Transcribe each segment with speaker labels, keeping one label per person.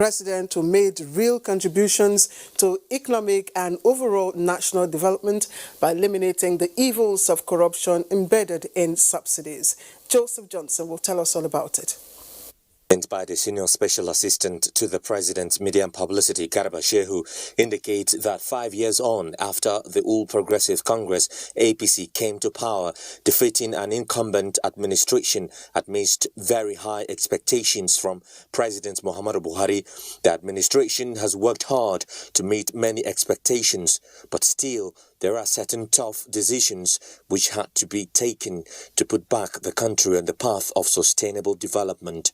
Speaker 1: president who made real contributions to economic and overall national development by eliminating the evils of corruption embedded in subsidies. Joseph Johnson will tell us all about it.
Speaker 2: By the Senior Special Assistant to the President's Media and Publicity, Garba Shehu, indicates that 5 years on after the All Progressive Congress, APC, came to power, defeating an incumbent administration amidst very high expectations from President Muhammadu Buhari, the administration has worked hard to meet many expectations, but still there are certain tough decisions which had to be taken to put back the country on the path of sustainable development.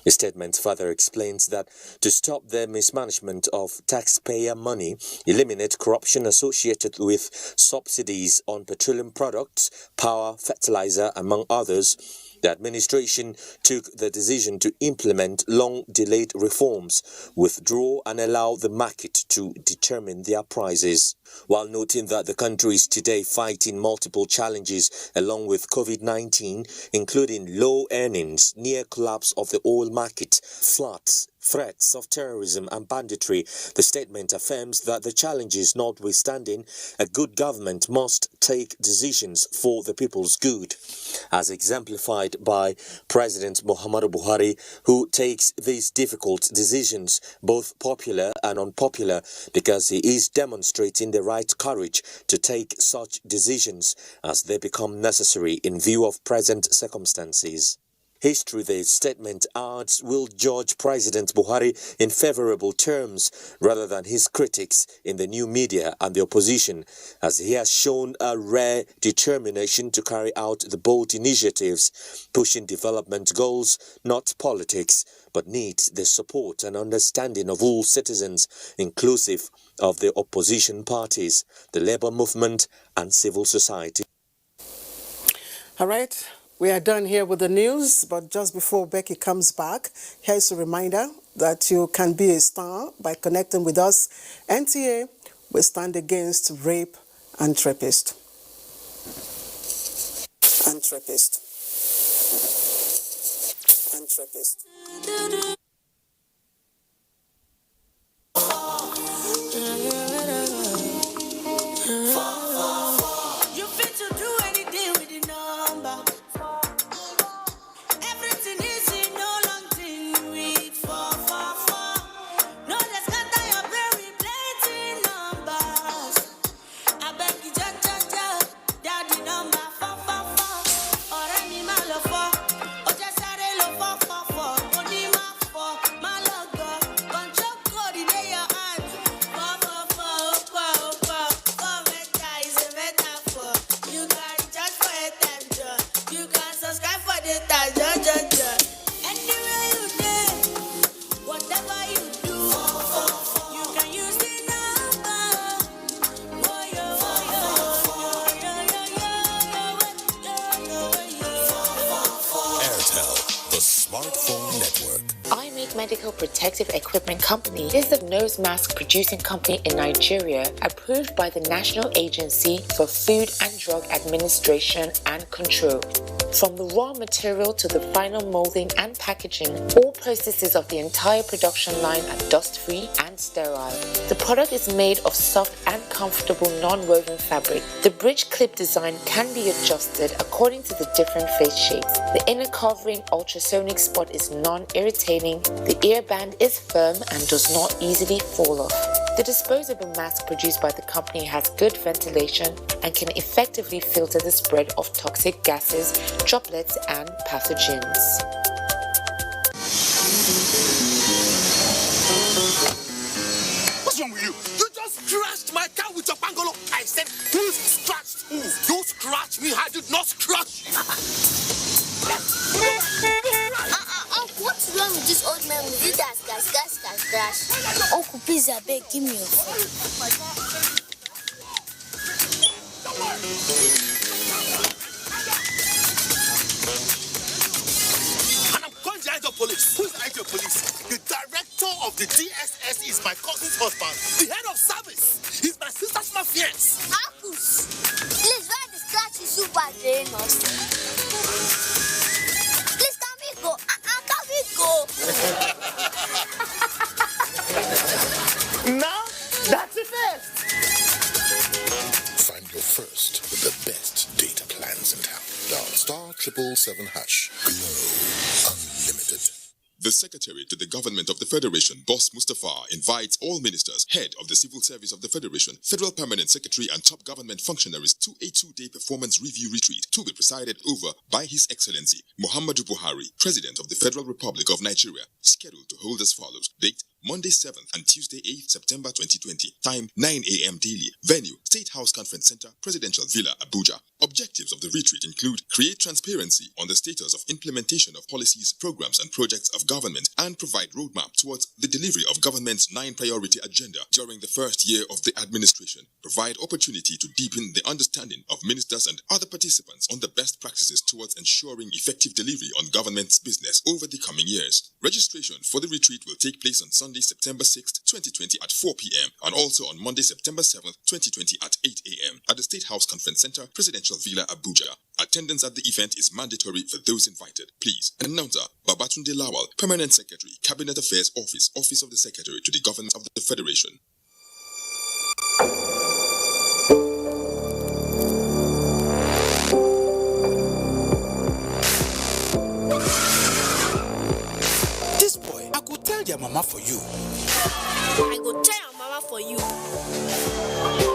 Speaker 2: The statement further explains that to stop the mismanagement of taxpayer money, eliminate corruption associated with subsidies on petroleum products, power, fertilizer, among others, the administration took the decision to implement long-delayed reforms, withdraw and allow the market to determine their prices. While noting that the country is today fighting multiple challenges along with COVID-19, including low earnings, near collapse of the oil market, floods, threats of terrorism and banditry, the statement affirms that the challenges notwithstanding, a good government must take decisions for the people's good, as exemplified by President Muhammadu Buhari, who takes these difficult decisions, both popular and unpopular, because he is demonstrating the right courage to take such decisions as they become necessary in view of present circumstances. History, the statement adds, will judge President Buhari in favorable terms rather than his critics in the new media and the opposition, as he has shown a rare determination to carry out the bold initiatives, pushing development goals, not politics, but needs the support and understanding of all citizens, inclusive of the opposition parties, the labor movement and civil society.
Speaker 1: All right. We are done here with the news, but just before Becky comes back, here's a reminder that you can be a star by connecting with us. NTA will stand against rape and trapist. And trapist. And trapist.
Speaker 3: Medical protective equipment company is the nose mask producing company in Nigeria, approved by the National Agency for Food and Drug Administration and Control. From the raw material to the final molding and packaging, all processes of the entire production line are dust-free and sterile. The product is made of soft and comfortable non-woven fabric. The bridge clip design can be adjusted according to the different face shapes. The inner covering ultrasonic spot is non-irritating. The ear band is firm and does not easily fall off. The disposable mask produced by the company has good ventilation and can effectively filter the spread of toxic gases, droplets, and pathogens.
Speaker 4: What's wrong with you? You just scratched my car with your bangolo. I said, who scratched who? You scratched me. I did not scratch you.
Speaker 5: What's wrong with this old man with it? Scratch. Uncle, please, I beg, give me your phone.
Speaker 4: And I'm calling the the police. Who's the police? The director of the DSS is my cousin's husband. The head of service is my sister's fiance.
Speaker 5: Uncles, please, why the scratch is so bad, Please, can we go? Can we go?
Speaker 6: *777#. Glow Unlimited.
Speaker 7: The Secretary to the Government of the Federation, Boss Mustafa, invites all ministers, head of the Civil Service of the Federation, Federal Permanent Secretary and top government functionaries to a 2-day performance review retreat to be presided over by His Excellency Muhammadu Buhari, President of the Federal Republic of Nigeria, scheduled to hold as follows. Date, Monday 7th and Tuesday 8th September 2020. Time, 9 a.m. daily. Venue, State House Conference Center, Presidential Villa, Abuja. Objectives of the retreat include create transparency on the status of implementation of policies, programs and projects of government and provide roadmap towards the delivery of government's 9-priority agenda during the first year of the administration. Provide opportunity to deepen the understanding of ministers and other participants on the best practices towards ensuring effective delivery on government's business over the coming years. Registration for the retreat will take place on Sunday, September 6th, 2020 at 4 p.m. and also on Monday, September 7th, 2020 at 8 a.m. at the State House Conference Center, Presidential Villa, Abuja. Attendance at the event is mandatory for those invited. Please. Announcer, Babatunde Lawal, Permanent Secretary, Cabinet Affairs Office, Office of the Secretary to the Government of the Federation.
Speaker 4: This boy, I could tell your mama for you.
Speaker 5: I go tell your mama for you.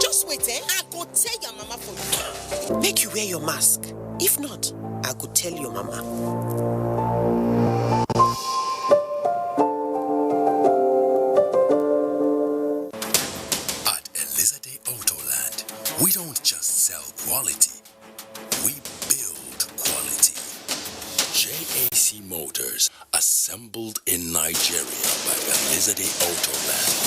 Speaker 8: Just wait, I go tell your mama for you. Make you wear your mask. If not, I could tell your mama.
Speaker 6: At Elizade Autoland, we don't just sell quality, we build quality. JAC Motors, assembled in Nigeria by Elizade Autoland.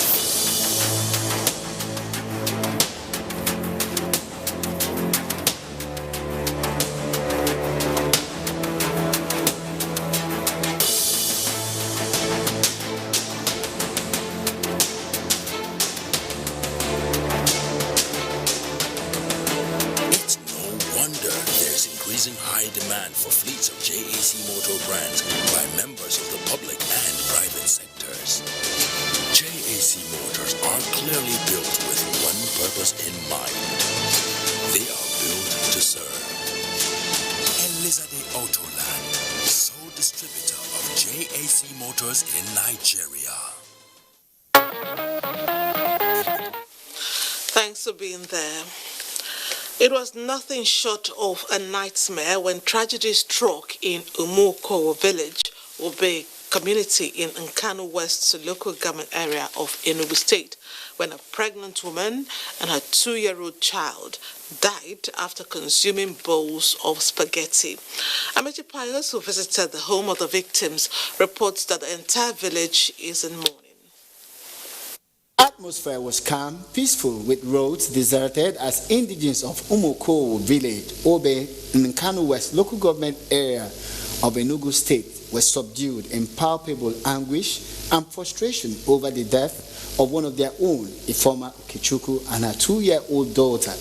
Speaker 6: High demand for fleets of JAC Motor brands by members of the public and private sectors. JAC Motors are clearly built with one purpose in mind. They are built to serve. Elizade Autoland, sole distributor of JAC Motors in Nigeria.
Speaker 9: Thanks for being there. It was nothing short of a nightmare when tragedy struck in Umuoko village, Obe community in Nkanu West local government area of Enugu State, when a pregnant woman and her 2-year-old child died after consuming bowls of spaghetti. Amechi Pius, who visited the home of the victims, reports that the entire village is in mourning.
Speaker 10: Atmosphere was calm, peaceful, with roads deserted as indigents of Umuoko village, Obe, in Nkanu West local government area of Enugu State were subdued in palpable anguish and frustration over the death of one of their own, Ifeoma Okechukwu, and her 2-year-old daughter.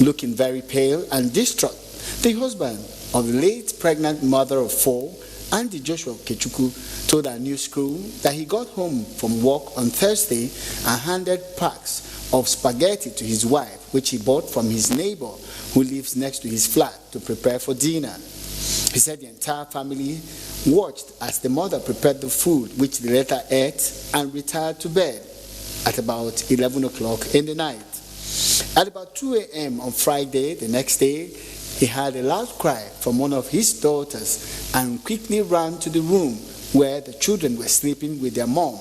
Speaker 10: Looking very pale and distraught, the husband of the late pregnant mother of 4, Andy Joshua Okechukwu, told our news crew that he got home from work on Thursday and handed packs of spaghetti to his wife, which he bought from his neighbor who lives next to his flat to prepare for dinner. He said the entire family watched as the mother prepared the food, which the latter ate and retired to bed at about 11 o'clock in the night. At about 2 a.m. on Friday, the next day, he heard a loud cry from one of his daughters and quickly ran to the room where the children were sleeping with their mom.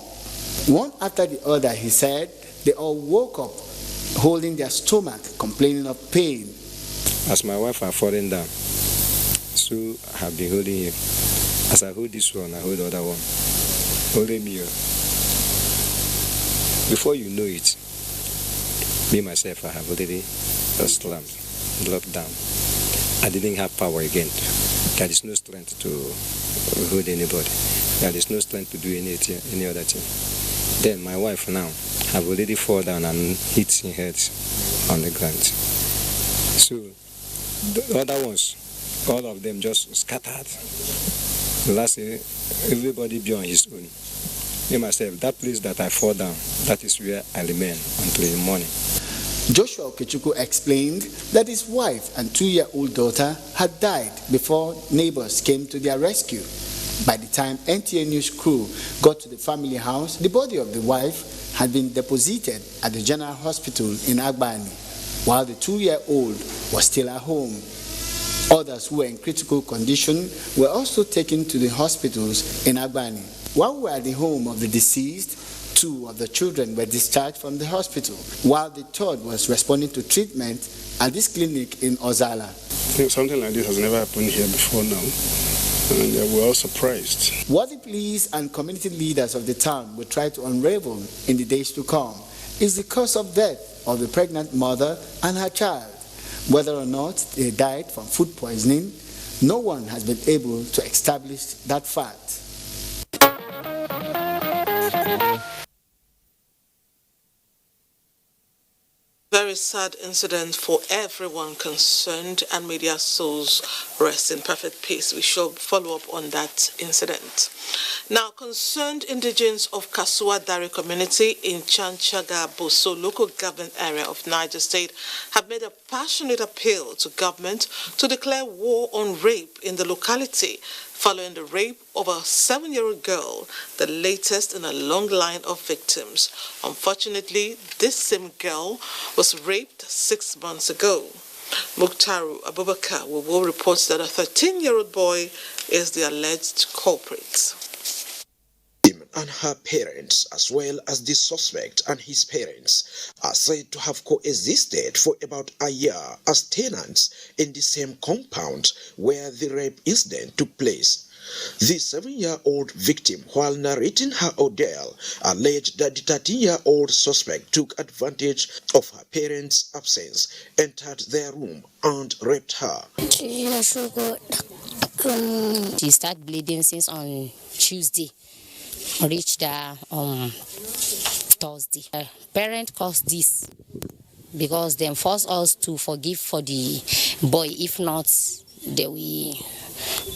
Speaker 10: One after the other, he said, they all woke up holding their stomach, complaining of pain.
Speaker 11: As my wife had fallen down, so I have been holding him. As I hold this one, I hold the other one. Holding me. Before you know it, me myself, I have already slumped, dropped down. I didn't have power again. There is no strength to hold anybody. There is no strength to do any other thing. Then my wife now have already fallen down and hit her head on the ground. So the other ones, all of them just scattered. Lastly, everybody be on his own. Me myself, that place that I fall down, that is where I remain until the morning.
Speaker 10: Joshua Okechukwu explained that his wife and 2-year-old daughter had died before neighbors came to their rescue. By the time NTA News crew got to the family house, the body of the wife had been deposited at the General Hospital in Agbani, while the 2-year-old was still at home. Others who were in critical condition were also taken to the hospitals in Agbani. While we were at the home of the deceased, 2 of the children were discharged from the hospital, while the 3rd was responding to treatment at this clinic in Ozala.
Speaker 12: I think something like this has never happened here before now, and we're all surprised.
Speaker 10: What the police and community leaders of the town will try to unravel in the days to come is the cause of death of the pregnant mother and her child. Whether or not they died from food poisoning, no one has been able to establish that fact.
Speaker 9: Very sad incident for everyone concerned, and may their souls rest in perfect peace. We shall follow up on that incident. Now, concerned indigents of Kasua Dari community in Chanchaga Boso local government area of Niger State have made a passionate appeal to government to declare war on rape in the locality following the rape of a 7-year-old girl, the latest in a long line of victims. Unfortunately, this same girl was raped 6 months ago. Mukhtaru Abubakar will report that a 13-year-old boy is the alleged culprit.
Speaker 13: And her parents, as well as the suspect and his parents, are said to have coexisted for about a year as tenants in the same compound where the rape incident took place. The 7-year-old victim, while narrating her ordeal, alleged that the 13-year-old suspect took advantage of her parents' absence, entered their room, and raped her.
Speaker 14: She started bleeding since on Tuesday. Reached Thursday. Parent caused this because they forced us to forgive for the boy. If not, they will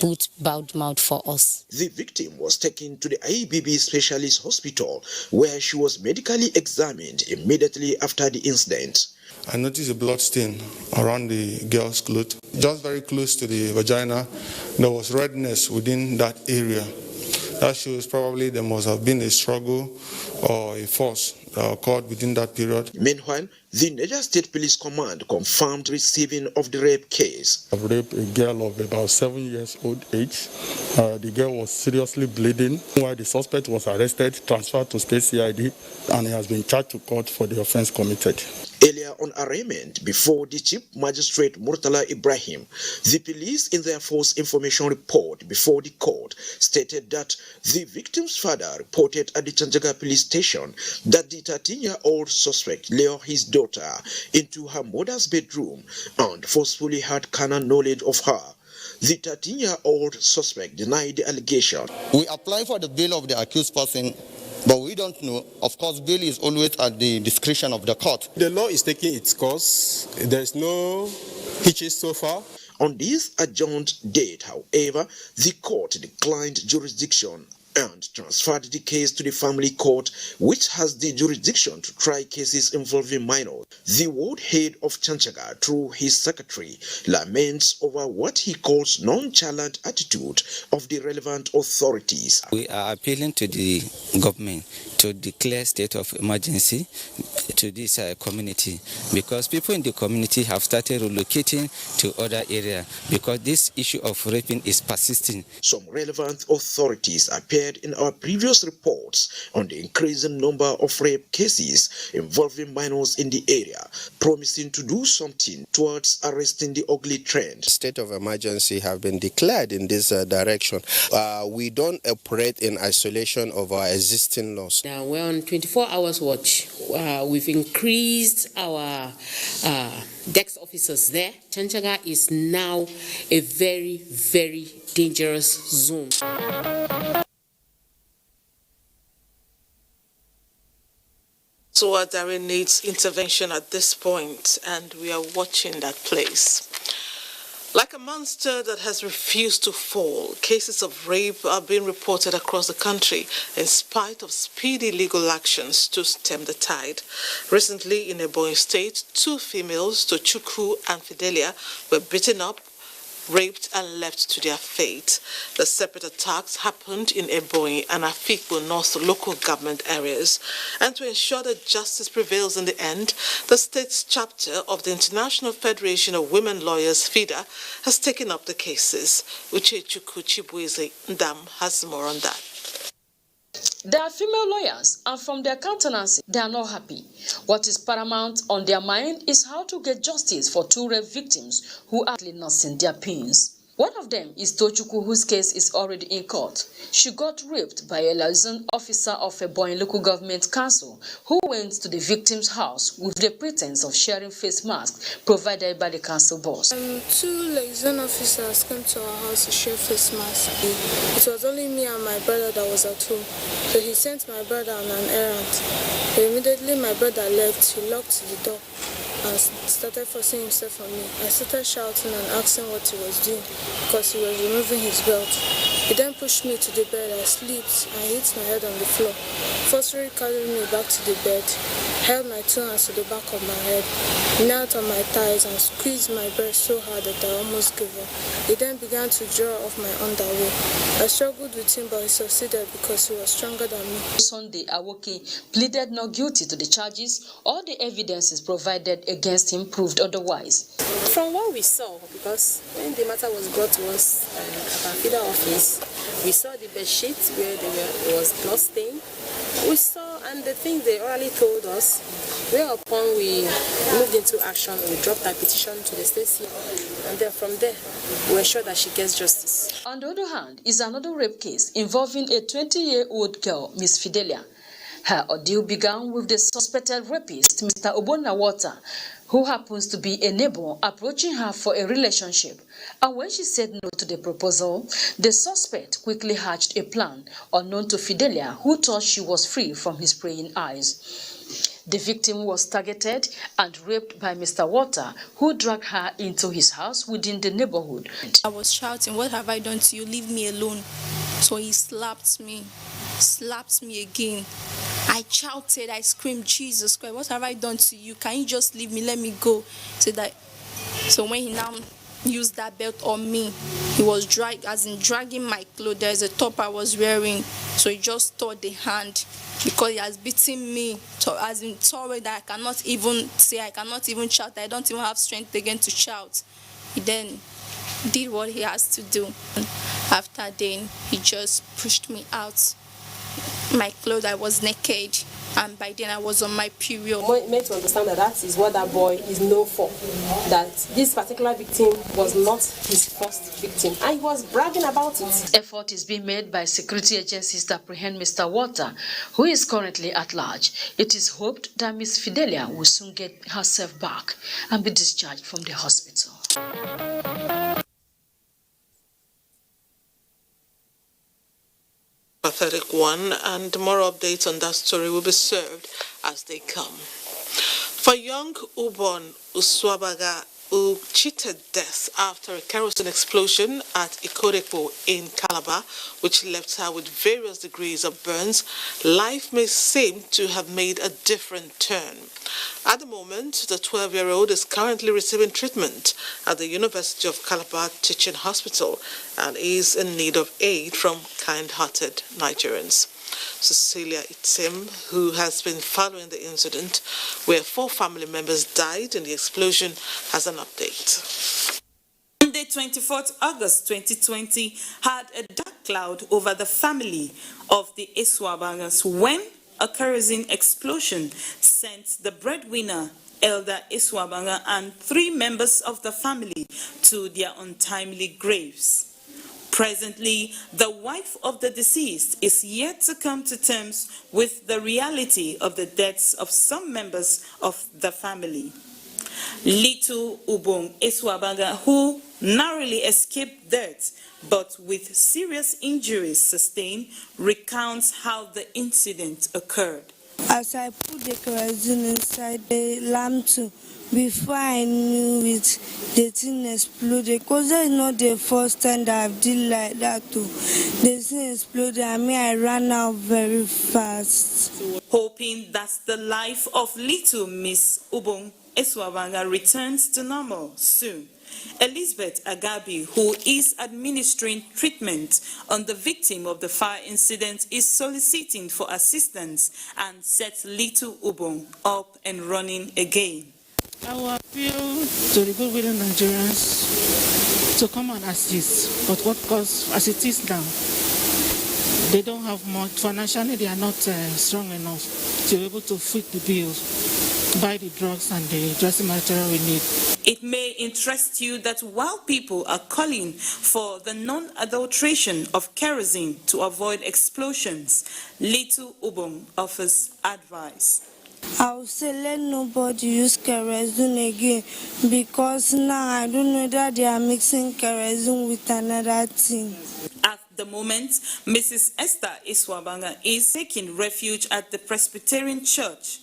Speaker 14: put bad mouth for us.
Speaker 13: The victim was taken to the IBB Specialist Hospital where she was medically examined immediately after the incident.
Speaker 12: I noticed a blood stain around the girl's clothes. Just very close to the vagina, there was redness within that area. That shows probably there must have been a struggle or a force that occurred within that period.
Speaker 13: Meanwhile, the Niger State Police Command confirmed receiving of the rape case.
Speaker 12: I've raped a girl of about 7 years old age. The girl was seriously bleeding, while the suspect was arrested, transferred to State CID, and he has been charged to court for the offense committed.
Speaker 13: Earlier on arraignment before the Chief Magistrate Murtala Ibrahim, the police in their false information report before the court stated that the victim's father reported at the Chanchaga police station that the 13-year-old suspect lured his daughter into her mother's bedroom and forcefully had carnal knowledge of her. The 13-year-old suspect denied the allegation.
Speaker 15: We apply for the bail of the accused person, but we don't know. Of course, bail is always at the discretion of the court.
Speaker 16: The law is taking its course. There's no hitches so far.
Speaker 13: On this adjourned date, however, the court declined jurisdiction and transferred the case to the family court, which has the jurisdiction to try cases involving minors. The ward head of Chanchaga, through his secretary, laments over what he calls nonchalant attitude of the relevant authorities.
Speaker 17: We are appealing to the government to declare state of emergency to this community, because people in the community have started relocating to other areas because this issue of raping is persisting.
Speaker 13: Some relevant authorities appeared in our previous reports on the increasing number of rape cases involving minors in the area, promising to do something towards arresting the ugly trend.
Speaker 18: State of emergency have been declared in this direction. We don't operate in isolation of our existing laws.
Speaker 19: Now we're on 24 hours watch. We've increased our desk officers there. Chanchaga is now a very, very dangerous zone.
Speaker 9: So Dari needs intervention at this point, and we are watching that place. Like a monster that has refused to fall, cases of rape are being reported across the country in spite of speedy legal actions to stem the tide. Recently, in Ebonyi State, 2 females, Tochukwu and Fidelia, were beaten up, raped and left to their fate. The separate attacks happened in Ebonyi and Afikpo North local government areas. And to ensure that justice prevails in the end, the state's chapter of the International Federation of Women Lawyers, FIDA, has taken up the cases. Uchechukwu Chibueze Ndam has more on that.
Speaker 20: They are female lawyers, and from their countenance, they are not happy. What is paramount on their mind is how to get justice for 2 rape victims who are actually nursing their pains. One of them is Tochukwu, whose case is already in court. She got raped by a liaison officer of a Benin local government council who went to the victim's house with the pretense of sharing face masks provided by the council boss.
Speaker 21: 2 liaison officers came to our house to share face masks. It was only me and my brother that was at home, so he sent my brother on an errand. Immediately my brother left, he locked the door and started forcing himself on me. I started shouting and asking what he was doing because he was removing his belt. He then pushed me to the bed. I slipped and hit my head on the floor. Forcefully carried me back to the bed, held my 2 hands to the back of my head, knelt on my thighs and squeezed my breast so hard that I almost gave up. He then began to draw off my underwear. I struggled with him, but he succeeded because he was stronger than me.
Speaker 20: Sunday Awoke pleaded not guilty to the charges. All the evidences provided against him proved otherwise.
Speaker 21: From what we saw, because when the matter was brought to us at our FIDA office, we saw the bed sheet where there was blood stain. We saw, and the things they orally told us, whereupon we moved into action, we dropped our petition to the state, and then from there, we were sure that she gets justice.
Speaker 20: On the other hand, is another rape case involving a 20-year-old girl, Miss Fidelia. Her ordeal began with the suspected rapist, Mr. Obonawata, who happens to be a neighbor, approaching her for a relationship. And when she said no to the proposal, the suspect quickly hatched a plan unknown to Fidelia, who thought she was free from his praying eyes. The victim was targeted and raped by Mr. Water, who dragged her into his house within the neighborhood.
Speaker 22: I was shouting, "What have I done to you? Leave me alone." So he slapped me again. I shouted, I screamed, "Jesus Christ, what have I done to you? Can you just leave me? Let me go." So when he now used that belt on me, he was dragging my clothes. There's a top I was wearing, so he just tore the hand because he has beaten me as in sorry that I cannot even say, I cannot even shout. I don't even have strength again to shout. He then did what he has to do. After then, he just pushed me out. My clothes, I was naked, and by then I was on my period.
Speaker 23: Made to understand that is what that boy is known for. That this particular victim was not his first victim, and he was bragging about it.
Speaker 20: Effort is being made by security agencies to apprehend Mr. Water, who is currently at large. It is hoped that Miss Fidelia will soon get herself back and be discharged from the hospital.
Speaker 9: Pathetic one, and more updates on that story will be served as they come. For young Ubon Uswabaga, who cheated death after a kerosene explosion at Ikorepo in Calabar, which left her with various degrees of burns, life may seem to have made a different turn. At the moment, the 12-year-old is currently receiving treatment at the University of Calabar Teaching Hospital and is in need of aid from kind-hearted Nigerians. Cecilia Itzim, who has been following the incident where 4 family members died in the explosion, has an update.
Speaker 24: Monday, 24th August 2020, had a dark cloud over the family of the Iswabangas when a kerosene explosion sent the breadwinner, Elder Iswabanga, and 3 members of the family to their untimely graves. Presently, the wife of the deceased is yet to come to terms with the reality of the deaths of some members of the family. Little Ubong Iswabaga, who narrowly escaped death but with serious injuries sustained, recounts how the incident occurred.
Speaker 1: As I put the kerosene inside the lamp too, before I knew it, the thing exploded. Because that's not the first time that I've did like that too. The thing exploded and I ran out very fast.
Speaker 24: Hoping that the life of little Miss Ubong Eswabanga returns to normal soon, Elizabeth Agabi, who is administering treatment on the victim of the fire incident, is soliciting for assistance and set little Ubong up and running again.
Speaker 2: I will appeal to the good-willing Nigerians to come and assist, but what cause as it is now, they don't have much. Financially, they are not strong enough to be able to foot the bills, buy the drugs and the dressing material we need.
Speaker 24: It may interest you that while people are calling for the non-adulteration of kerosene to avoid explosions, Little Ubong offers advice.
Speaker 1: I'll say let nobody use kerosene again because now I don't know that they are mixing kerosene with another thing.
Speaker 24: At the moment, Mrs. Esther Iswabanga is taking refuge at the Presbyterian Church,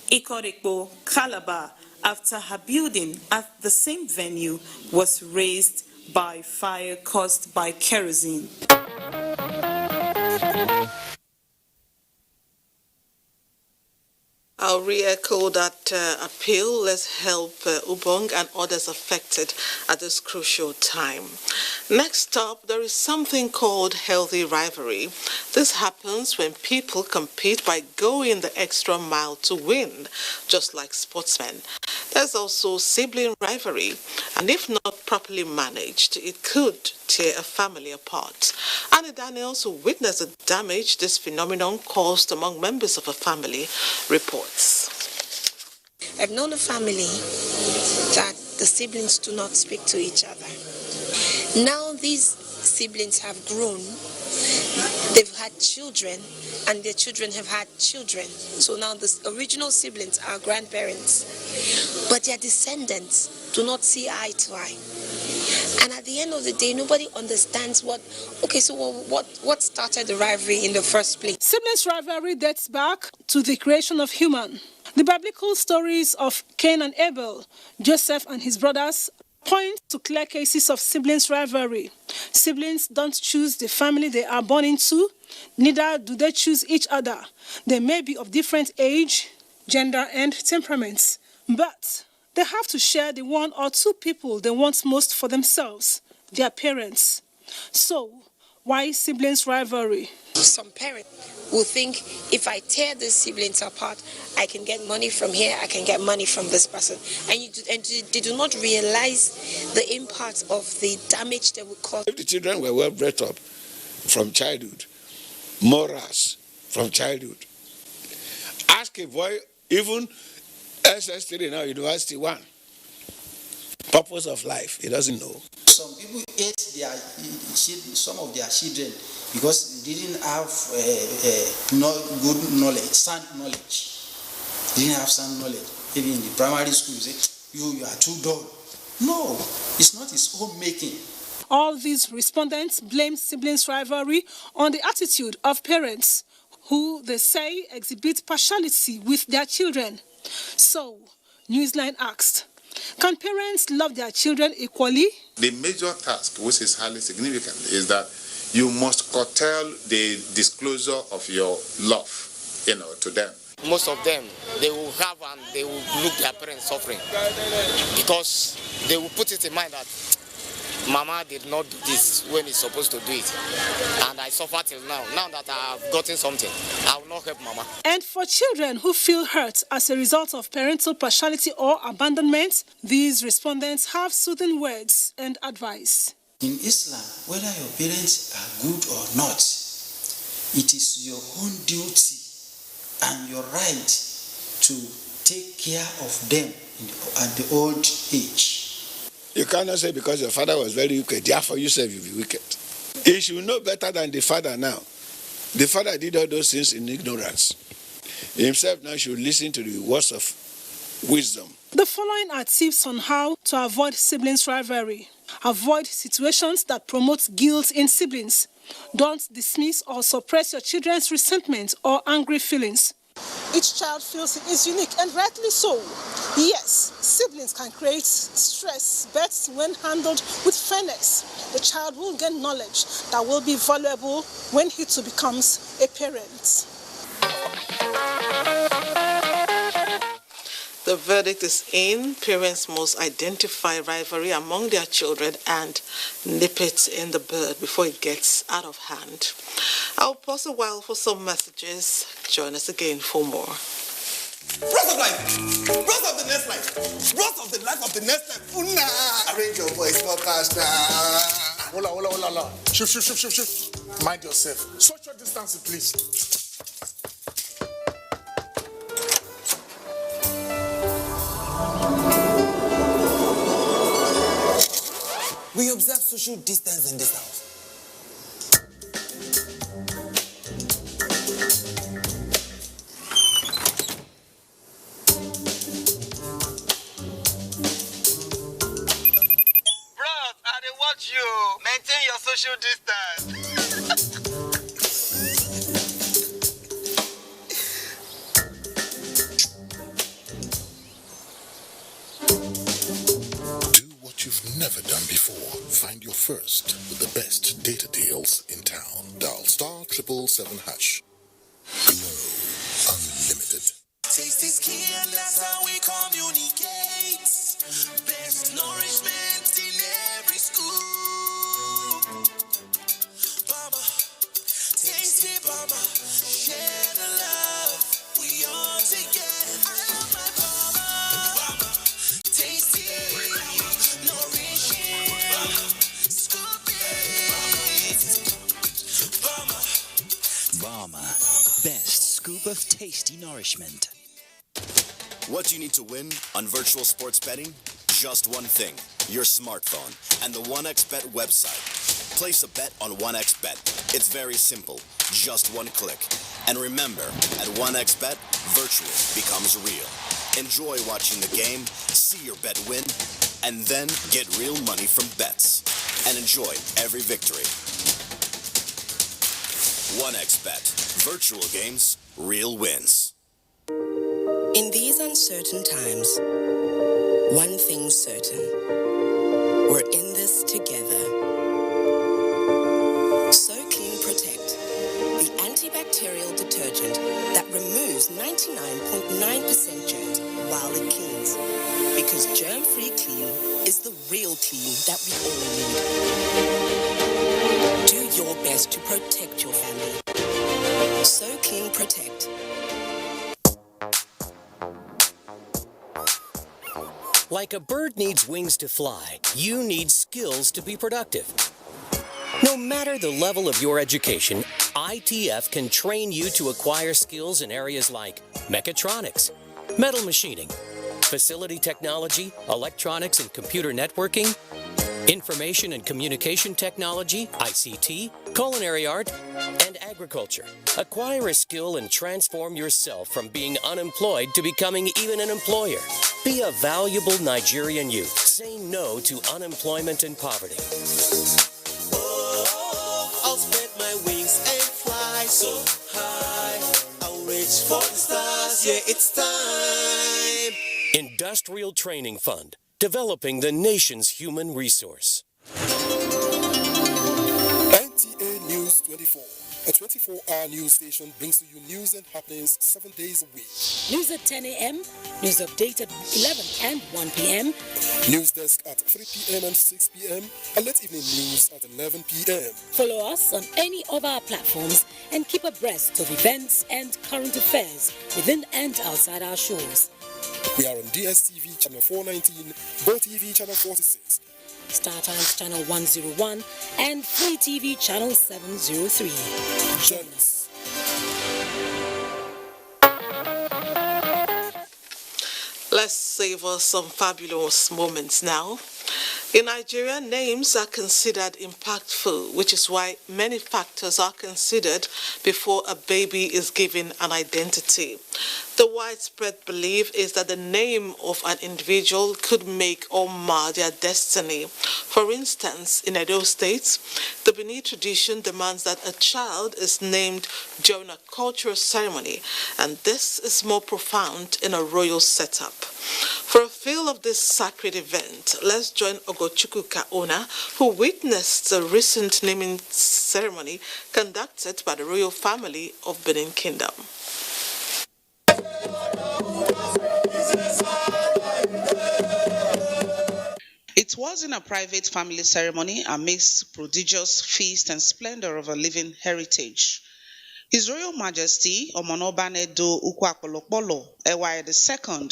Speaker 24: Ikorikbo, Calabar, after her building at the same venue was razed by fire caused by kerosene.
Speaker 9: I'll re-echo that appeal. Let's help Ubong and others affected at this crucial time. Next up, there is something called healthy rivalry. This happens when people compete by going the extra mile to win, just like sportsmen. There's also sibling rivalry, and if not properly managed, it could tear a family apart. Annie Daniels, who witnessed the damage this phenomenon caused among members of a family, reports.
Speaker 3: I've known a family that the siblings do not speak to each other. Now these siblings have grown, they've had children, and their children have had children. So now the original siblings are grandparents, but their descendants do not see eye to eye. And at the end of the day, nobody understands what started the rivalry in the first place.
Speaker 7: Siblings rivalry dates back to the creation of human. The biblical stories of Cain and Abel, Joseph and his brothers, point to clear cases of siblings rivalry. Siblings don't choose the family they are born into, neither do they choose each other. They may be of different age, gender, and temperaments, but they have to share the one or two people they want most for themselves, their parents. So, why siblings rivalry?
Speaker 3: Some parents will think if I tear these siblings apart, I can get money from here, I can get money from this person. And they do not realize the impact of the damage they will cause.
Speaker 25: If the children were well brought up from childhood, morals from childhood, ask a boy, even SS3 now, University 1, purpose of life, he doesn't know.
Speaker 26: Some people ate some of their children because they didn't have good knowledge, sound knowledge. They didn't have sound knowledge. Even in the primary school, you say, you are too dull. No, it's not his own making.
Speaker 7: All these respondents blame siblings rivalry on the attitude of parents, who they say exhibit partiality with their children. So, Newsline asked, can parents love their children equally?
Speaker 27: The major task, which is highly significant, is that you must curtail the disclosure of your love, to them.
Speaker 28: Most of them, they will have and they will look their parents suffering because they will put it in mind that Mama did not do this when he's supposed to do it. And I suffer till now. Now that I have gotten something, I will not help Mama.
Speaker 7: And for children who feel hurt as a result of parental partiality or abandonment, these respondents have soothing words and advice.
Speaker 26: In Islam, whether your parents are good or not, it is your own duty and your right to take care of them at the old age.
Speaker 25: You cannot say because your father was very wicked, therefore you say you'll be wicked. You should know better than the father now. The father did all those things in ignorance. He himself now should listen to the words of wisdom.
Speaker 7: The following are tips on how to avoid siblings rivalry. Avoid situations that promote guilt in siblings. Don't dismiss or suppress your children's resentment or angry feelings. Each child feels he is unique, and rightly so. Yes, siblings can create stress, but when handled with fairness, the child will gain knowledge that will be valuable when he too becomes a parent.
Speaker 9: The verdict is in. Parents must identify rivalry among their children and nip it in the bud before it gets out of hand. I'll pause a while for some messages. Join us again for more.
Speaker 4: Rest of life! Rest of the next life! Rest of the life of the next life! Una! Arrange your voice, podcast.
Speaker 5: Hola. Shift. Mind yourself. Social distancing, please.
Speaker 4: We observe social distance in this house. Bros, I dey watch you. Maintain your social distance.
Speaker 6: You've never done before. Find your first with the best data deals in town. Dial *777#. Glow Unlimited.
Speaker 4: Taste is key and that's how we communicate. Best nourishment in every scoop. Mama, tasty mama, share the love. We all together. I love my mama. Mama, tasty.
Speaker 8: Bama, best scoop of tasty nourishment.
Speaker 10: What do you need to win on virtual sports betting? Just one thing, your smartphone and the 1xBet website. Place a bet on 1xBet. It's very simple, just one click. And remember, at 1xBet, virtual becomes real. Enjoy watching the game, see your bet win, and then get real money from bets. And enjoy every victory. 1xBet. Virtual games, real wins.
Speaker 11: In these uncertain times, one thing's certain. We're in this together. So Clean Protect, the antibacterial detergent that removes 99.9% germs while it cleans. Because germ-free clean is the real clean that we all need. Do your best to protect your family. So Clean Protect.
Speaker 12: Like a bird needs wings to fly, you need skills to be productive. No matter the level of your education, ITF can train you to acquire skills in areas like mechatronics, metal machining, facility technology, electronics and computer networking, information and communication technology, ICT, culinary art, and agriculture. Acquire a skill and transform yourself from being unemployed to becoming even an employer. Be a valuable Nigerian youth. Say no to unemployment and poverty.
Speaker 4: I'll spread my wings and fly so high. I'll reach for the stars, yeah, it's time.
Speaker 12: Industrial Training Fund, developing the nation's human resource.
Speaker 6: NTA News 24. A 24-hour news station brings to you news and happenings 7 days a week.
Speaker 14: News at 10 a.m., news update at 11 and 1 p.m.
Speaker 6: News desk at 3 p.m. and 6 p.m. and late evening news at 11 p.m.
Speaker 14: Follow us on any of our platforms and keep abreast of events and current affairs within and outside our shores.
Speaker 6: We are on DSTV channel 419, GoTV channel 46,
Speaker 14: Star Times channel 101 and Free TV channel 703.
Speaker 6: Join us.
Speaker 9: Let's savor some fabulous moments now. In Nigeria, names are considered impactful, which is why many factors are considered before a baby is given an identity. The widespread belief is that the name of an individual could make or mar their destiny. For instance, in Edo State, the Benin tradition demands that a child is named during a cultural ceremony, and this is more profound in a royal setup. For a feel of this sacred event, let's join Ogochukwu Kaona, who witnessed the recent naming ceremony conducted by the royal family of Benin Kingdom.
Speaker 13: It was in a private family ceremony amidst prodigious feast and splendor of a living heritage. His Royal Majesty Omonobanedo Ukwakolokpolo Ewaye II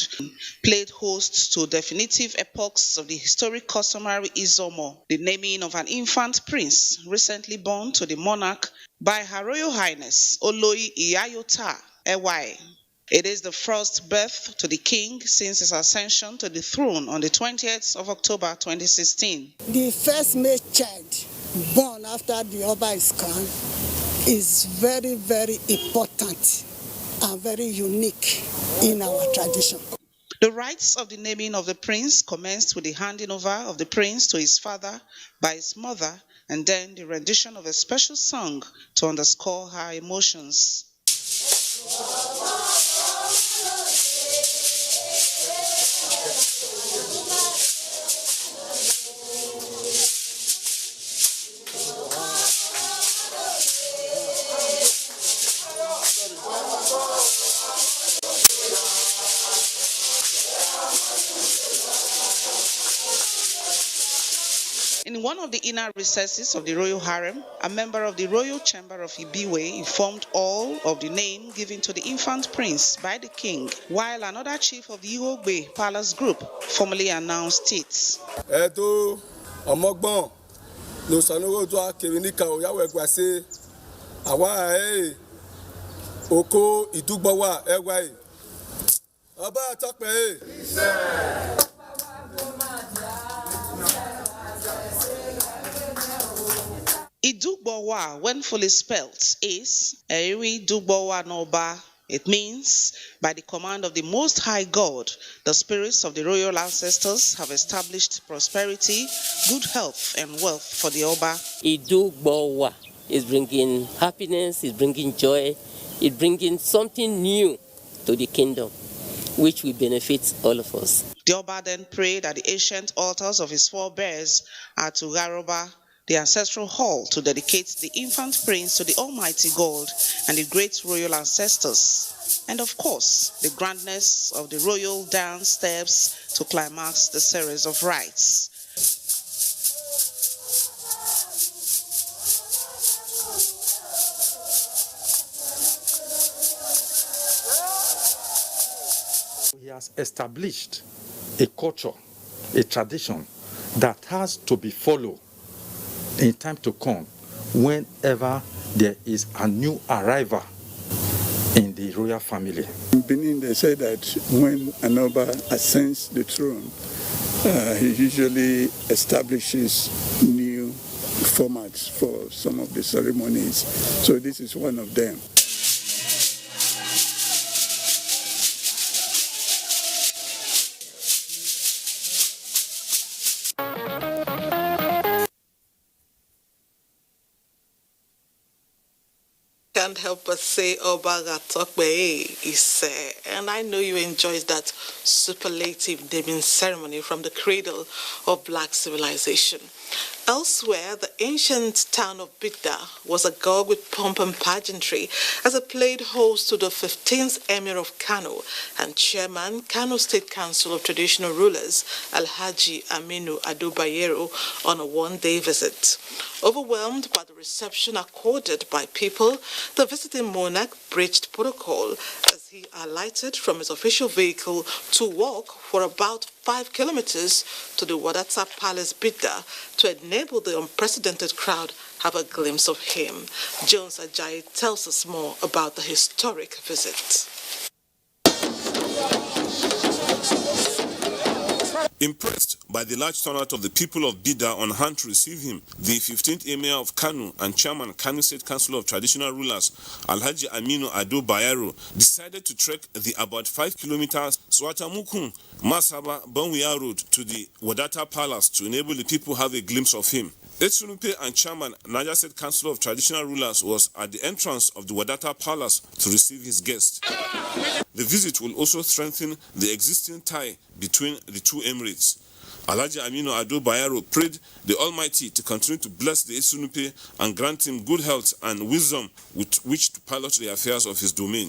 Speaker 13: played host to definitive epochs of the historic customary Izomo, the naming of an infant prince recently born to the monarch by Her Royal Highness Oloi Iyayota Ewaye. It is the first birth to the king since his ascension to the throne on the 20th of October 2016.
Speaker 15: The first male child born after the Oba is crowned is very, very important and very unique in our tradition.
Speaker 13: The rites of the naming of the prince commenced with the handing over of the prince to his father by his mother, and then the rendition of a special song to underscore her emotions. In one of the inner recesses of the royal harem, a member of the Royal Chamber of Ibiwe informed all of the name given to the infant prince by the king, while another chief of the Iwogbe Palace Group formally announced it.
Speaker 16: Edo Omogbon no sanowo do akerinika oyawo egbase awa oko idugbowa ewa Oba Atokpe
Speaker 13: Idugbowa, when fully spelt, is Eri Dugbowa Noba. It means, by the command of the Most High God, the spirits of the royal ancestors have established prosperity, good health, and wealth for the Oba.
Speaker 17: Idugbowa is bringing happiness, is bringing joy, is bringing something new to the kingdom, which will benefit all of us.
Speaker 13: The Oba then prayed at the ancient altars of his forebears at Ugaroba, the ancestral hall, to dedicate the infant prince to the Almighty God and the great royal ancestors, and of course, the grandness of the royal dance steps to climax the series of rites.
Speaker 18: He has established a culture, a tradition that has to be followed in time to come whenever there is a new arrival in the royal family.
Speaker 19: In Benin, they say that when an Oba ascends the throne, he usually establishes new formats for some of the ceremonies. So this is one of them.
Speaker 9: Can't help but say Oba Atokpe is, and I know you enjoyed that superlative naming ceremony from the cradle of black civilization. Elsewhere, the ancient town of Bidda was agog with pomp and pageantry as it played host to the 15th Emir of Kano and Chairman, Kano State Council of Traditional Rulers, Alhaji Aminu Ado Bayero, on a one-day visit. Overwhelmed by the reception accorded by people, the visiting monarch breached protocol as he alighted from his official vehicle to walk for about 5 kilometers to the Wadata Palace Bidda to enable the unprecedented crowd have a glimpse of him. Jones Ajayi tells us more about the historic visit.
Speaker 21: Impressed
Speaker 1: by the large turnout of the people of Bida on hand to receive him, the 15th Emir of Kano and Chairman Kano State Council of Traditional Rulers, Alhaji Aminu Ado Bayero, decided to trek the about 5 kilometers Swatamukun, Masaba, Banwiya Road to the Wadata Palace to enable the people have a glimpse of him. Etsunupe and Chairman Niger State Council of Traditional Rulers was at the entrance of the Wadata Palace to receive his guest. The visit will also strengthen the existing tie between the two emirates. Alhaji Aminu Ado Bayero prayed the Almighty to continue to bless the Etsunupe and grant him good health and wisdom with which to pilot the affairs of his domain.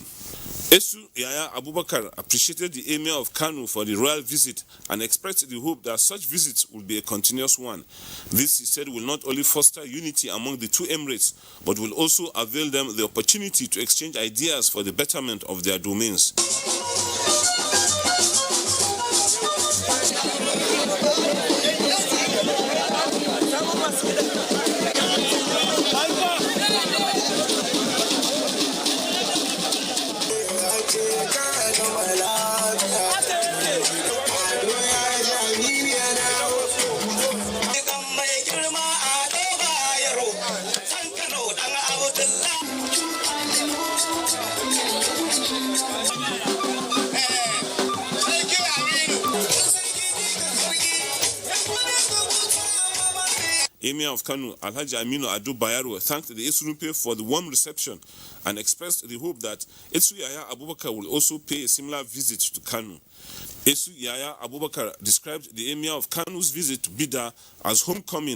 Speaker 1: Esu Yaya Abubakar appreciated the Emir of Kano for the royal visit and expressed the hope that such visits will be a continuous one. This, he said, will not only foster unity among the two emirates, but will also avail them the opportunity to exchange ideas for the betterment of their domains. Emir of Kano, Alhaji Aminu Ado Bayero, thanked the Etsunupe for the warm reception and expressed the hope that Etsu Yaya Abubakar will also pay a similar visit to Kano. Etsu Yaya Abubakar described the Emir of Kano's visit to Bida as homecoming.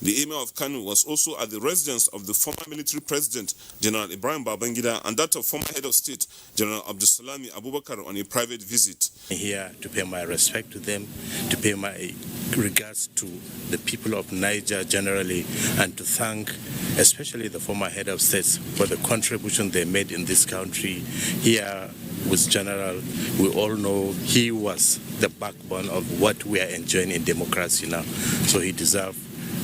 Speaker 1: The Emir of Kano was also at the residence of the former military president, General Ibrahim Babangida, and that of former head of state, General Abdulsalami Abubakar, on a private visit.
Speaker 2: Here to pay my respect to them, to pay my regards to the people of Niger generally, and to thank especially the former head of states for the contribution they made in this country. Here with General, we all know he was the backbone of what we are enjoying in democracy now. So he deserves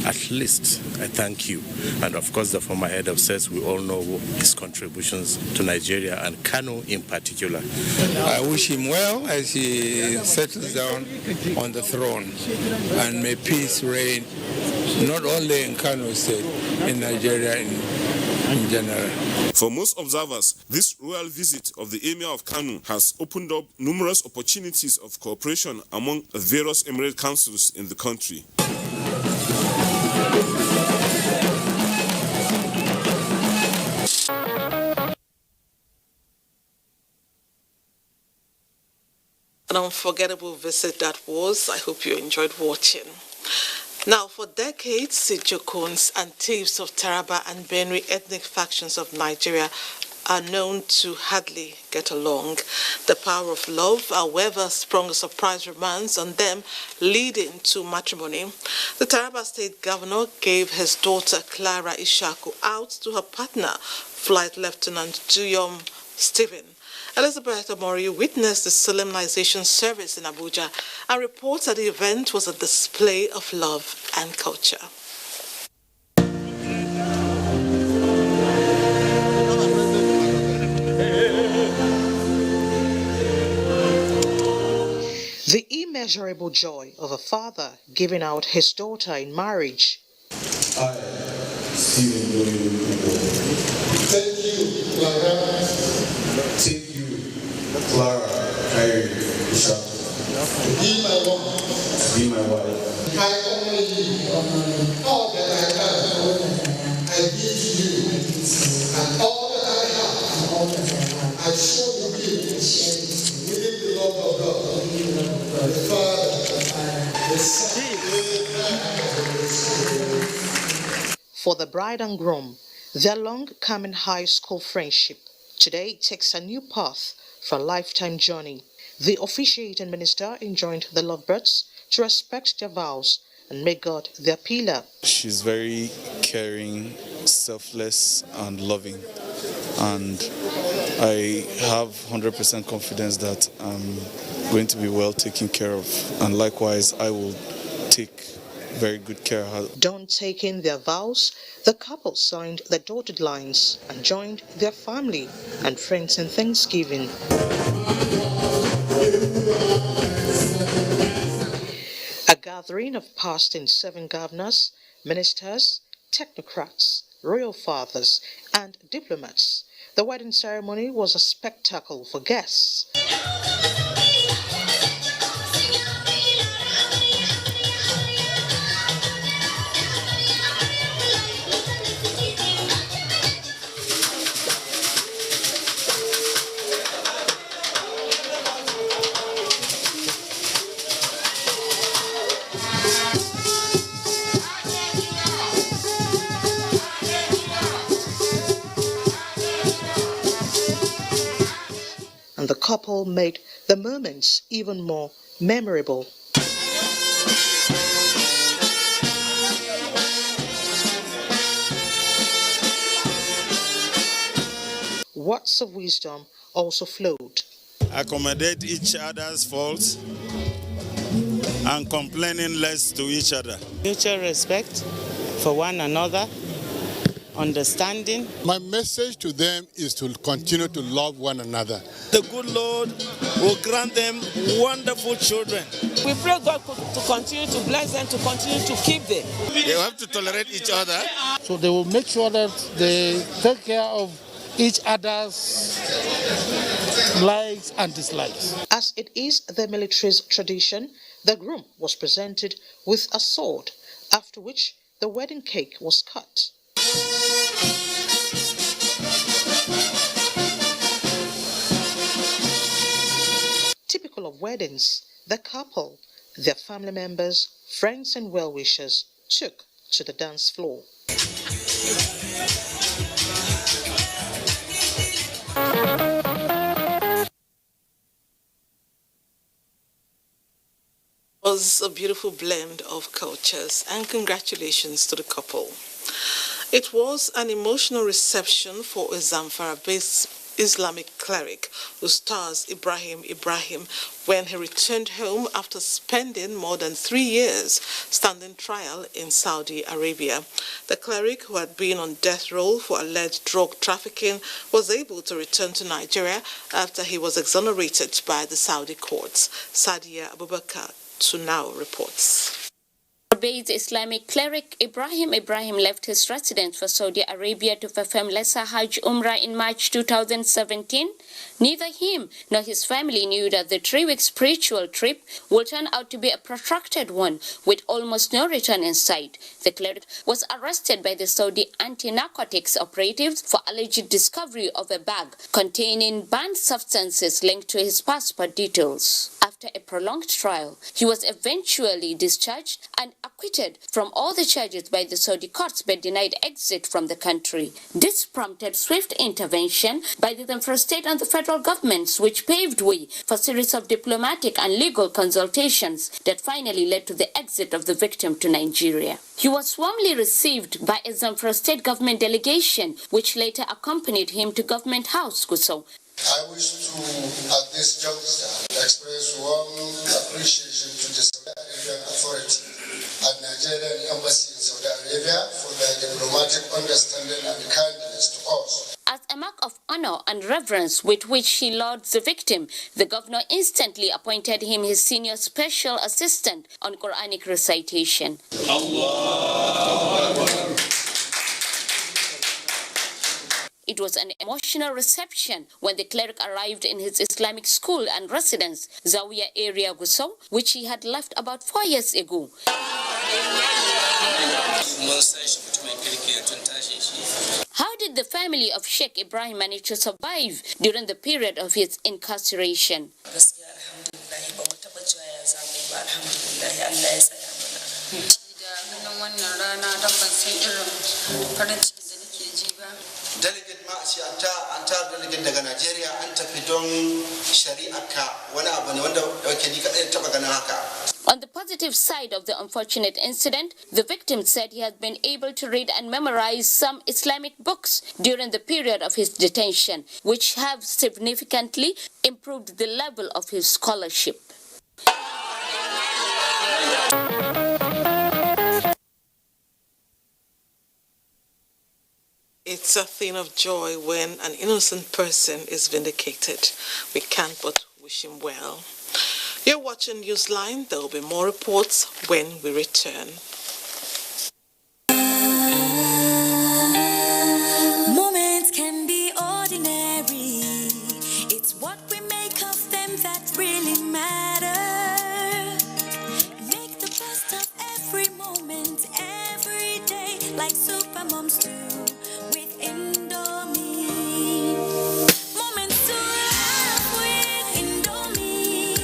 Speaker 2: at least a thank you. And of course, the former head of states, we all know his contributions to Nigeria and Kano in particular.
Speaker 3: I wish him well as he settles down on the throne, and may peace reign not only in Kano State, in Nigeria in general.
Speaker 1: For most observers, this royal visit of the Emir of Kano has opened up numerous opportunities of cooperation among various emirate councils in the country.
Speaker 9: An unforgettable visit that was. I hope you enjoyed watching. Now, for decades, the Jokones and thieves of Taraba and Benue ethnic factions of Nigeria are known to hardly get along. The power of love, however, sprung a surprise romance on them, leading to matrimony. The Taraba State Governor gave his daughter Clara Ishaku out to her partner, Flight Lieutenant Duyom Stephen. Elizabeth Omori witnessed the solemnization service in Abuja and reports that the event was a display of love and culture.
Speaker 20: The immeasurable joy of a father giving out his daughter in marriage.
Speaker 21: I see you. Thank you, Clara. Thank you, Clara. Be my wife. Be my wife. I honor you. All that I have, I give you. And all that I have, I show you within the love of God. The Father, the Son,
Speaker 20: For the bride and groom, their long-coming high school friendship today takes a new path for a lifetime journey. The officiating minister enjoined the lovebirds to respect their vows and make God their pillar.
Speaker 22: She's very caring, selfless, and loving. And I have 100% confidence that I'm going to be well taken care of. And likewise, I will take very good care.
Speaker 20: Done taking their vows, the couple signed the dotted lines and joined their family and friends in Thanksgiving. A gathering of past and serving governors, ministers, technocrats, royal fathers, and diplomats. The wedding ceremony was a spectacle for guests. And the couple made the moments even more memorable. Words of wisdom also flowed.
Speaker 5: Accommodate each other's faults and complaining less to each other.
Speaker 7: Mutual respect for one another, understanding.
Speaker 6: My message to them is to continue to love one another.
Speaker 5: The good Lord will grant them wonderful children.
Speaker 23: We pray God to continue to bless them, to continue to keep them.
Speaker 5: They have to tolerate each other.
Speaker 24: So they will make sure that they take care of each other's likes and dislikes.
Speaker 20: As it is the military's tradition, the groom was presented with a sword, after which the wedding cake was cut. Typical of weddings, the couple, their family members, friends and well-wishers took to the dance floor.
Speaker 9: It was a beautiful blend of cultures, and congratulations to the couple. It was an emotional reception for a Zamfara-based Islamic cleric who stars Ibrahim when he returned home after spending more than 3 years standing trial in Saudi Arabia. The cleric, who had been on death row for alleged drug trafficking, was able to return to Nigeria after he was exonerated by the Saudi courts. Sadia Abubakar Tunao reports.
Speaker 25: Based Islamic cleric Ibrahim left his residence for Saudi Arabia to perform Lesser Hajj Umrah in March 2017. Neither him nor his family knew that the 3-week spiritual trip will turn out to be a protracted one with almost no return in sight. The cleric was arrested by the Saudi anti-narcotics operatives for alleged discovery of a bag containing banned substances linked to his passport details. After a prolonged trial, he was eventually discharged and acquitted from all the charges by the Saudi courts but denied exit from the country. This prompted swift intervention by the Zamfara state and the federal governments, which paved way for a series of diplomatic and legal consultations that finally led to the exit of the victim to Nigeria. He was warmly received by a Zamfara state government delegation, which later accompanied him to Government House, Gusau.
Speaker 21: I wish to, at this juncture, express warm appreciation to the Saudi Arabian Authority and Nigerian Embassy in Saudi Arabia for their diplomatic understanding and kindness to us.
Speaker 25: As a mark of honor and reverence with which he lauds the victim, the governor instantly appointed him his senior special assistant on Quranic recitation. It was an emotional reception when the cleric arrived in his Islamic school and residence, Zawiya area Gusau, which he had left about 4 years ago. How did the family of Sheikh Ibrahim manage to survive during the period of his incarceration?
Speaker 21: Delegate ma shi an ta delegate daga Nigeria an tafi don shari'arka wani abu ne wanda yake ni kadai taba ganin haka.
Speaker 25: On the positive side of the unfortunate incident, the victim said he had been able to read and memorize some Islamic books during the period of his detention, which have significantly improved the level of his scholarship.
Speaker 9: It's a thing of joy when an innocent person is vindicated. We can't but wish him well. You're watching Newsline. There will be more reports when we return.
Speaker 4: Moments can be ordinary. It's what we make of them that really matter. Make the best of every moment, every day, like super moms do with Indomie. Moments to laugh with Indomie.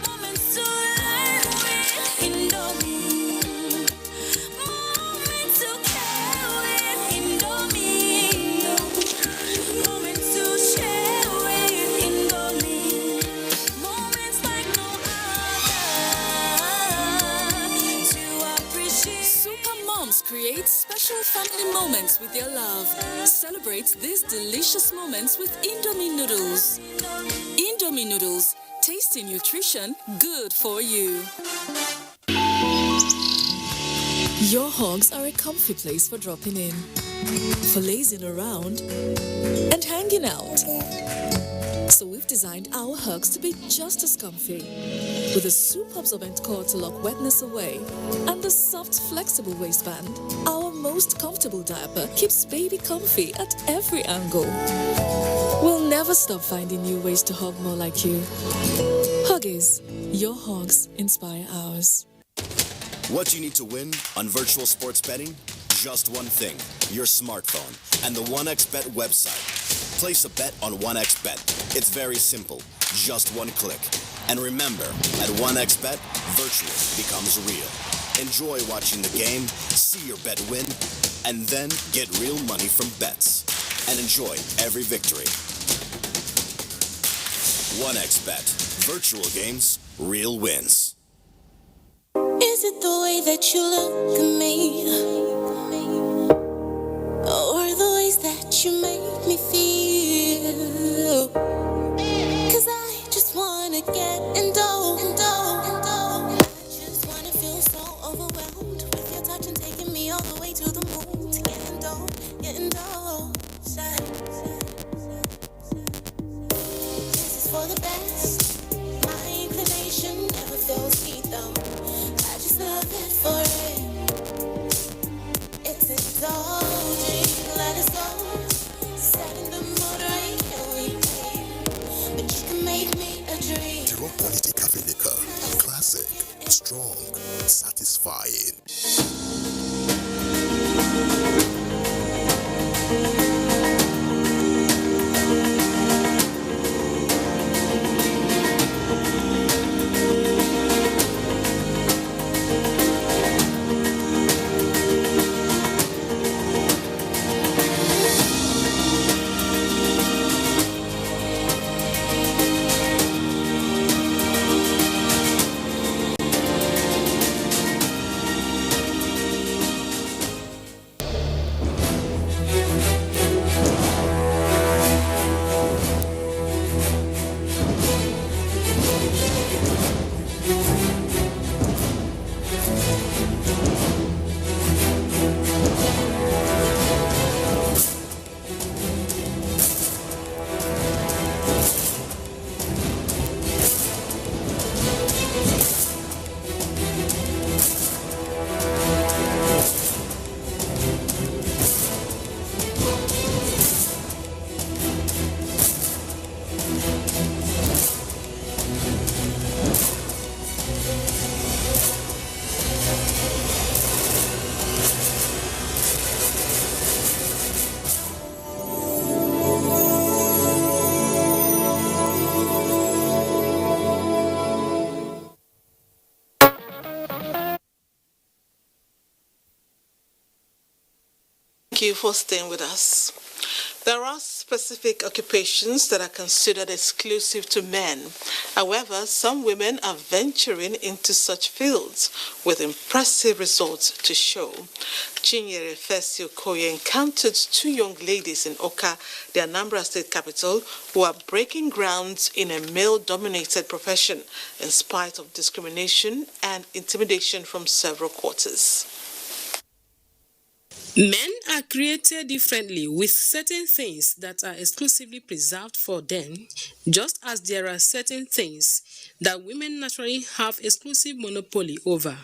Speaker 4: Moments to learn with Indomie. Moments to care with Indomie. Moments to share with Indomie. Moments like no other to appreciate.
Speaker 8: Super moms create special family moments with their love. Celebrate these delicious moments with Indomie noodles. Indomie noodles, tasty nutrition, good for you. Your hogs are a comfy place for dropping in, for lazing around, and hanging out. So we've designed our hugs to be just as comfy, with a soup-absorbent cord to lock wetness away, and the soft, flexible waistband. Our most comfortable diaper keeps baby comfy at every angle. We'll never stop finding new ways to hug more like you. Huggies, your hugs inspire ours.
Speaker 10: What you need to win on virtual sports betting? Just one thing, your smartphone and the 1xBet website. Place a bet on 1xBet. It's very simple, just one click. And remember, at 1xBet, virtual becomes real. Enjoy watching the game, see your bet win, and then get real money from bets. And enjoy every victory. 1xBet. Virtual games, real wins.
Speaker 4: Is it the way that you look at me? Or the ways that you make me feel? 'Cause I just wanna get indulged. I just wanna feel so overwhelmed with your touch and taking me all the way to the moon. To get indulged. This is for the best. My inclination never feels sweet though. I just love it for it. It's indulging, let us go. Setting the mood right here we play. But you can make me a dream.
Speaker 6: Jerome Quality Cafe Liquor. Classic, strong, satisfying.
Speaker 9: Thank you for staying with us. There are specific occupations that are considered exclusive to men. However, some women are venturing into such fields with impressive results to show. Chinyere Fesio Koye encountered two young ladies in Oka, the Anambra State capital, who are breaking ground in a male-dominated profession in spite of discrimination and intimidation from several quarters.
Speaker 11: Men are created differently with certain things that are exclusively preserved for them, just as there are certain things that women naturally have exclusive monopoly over.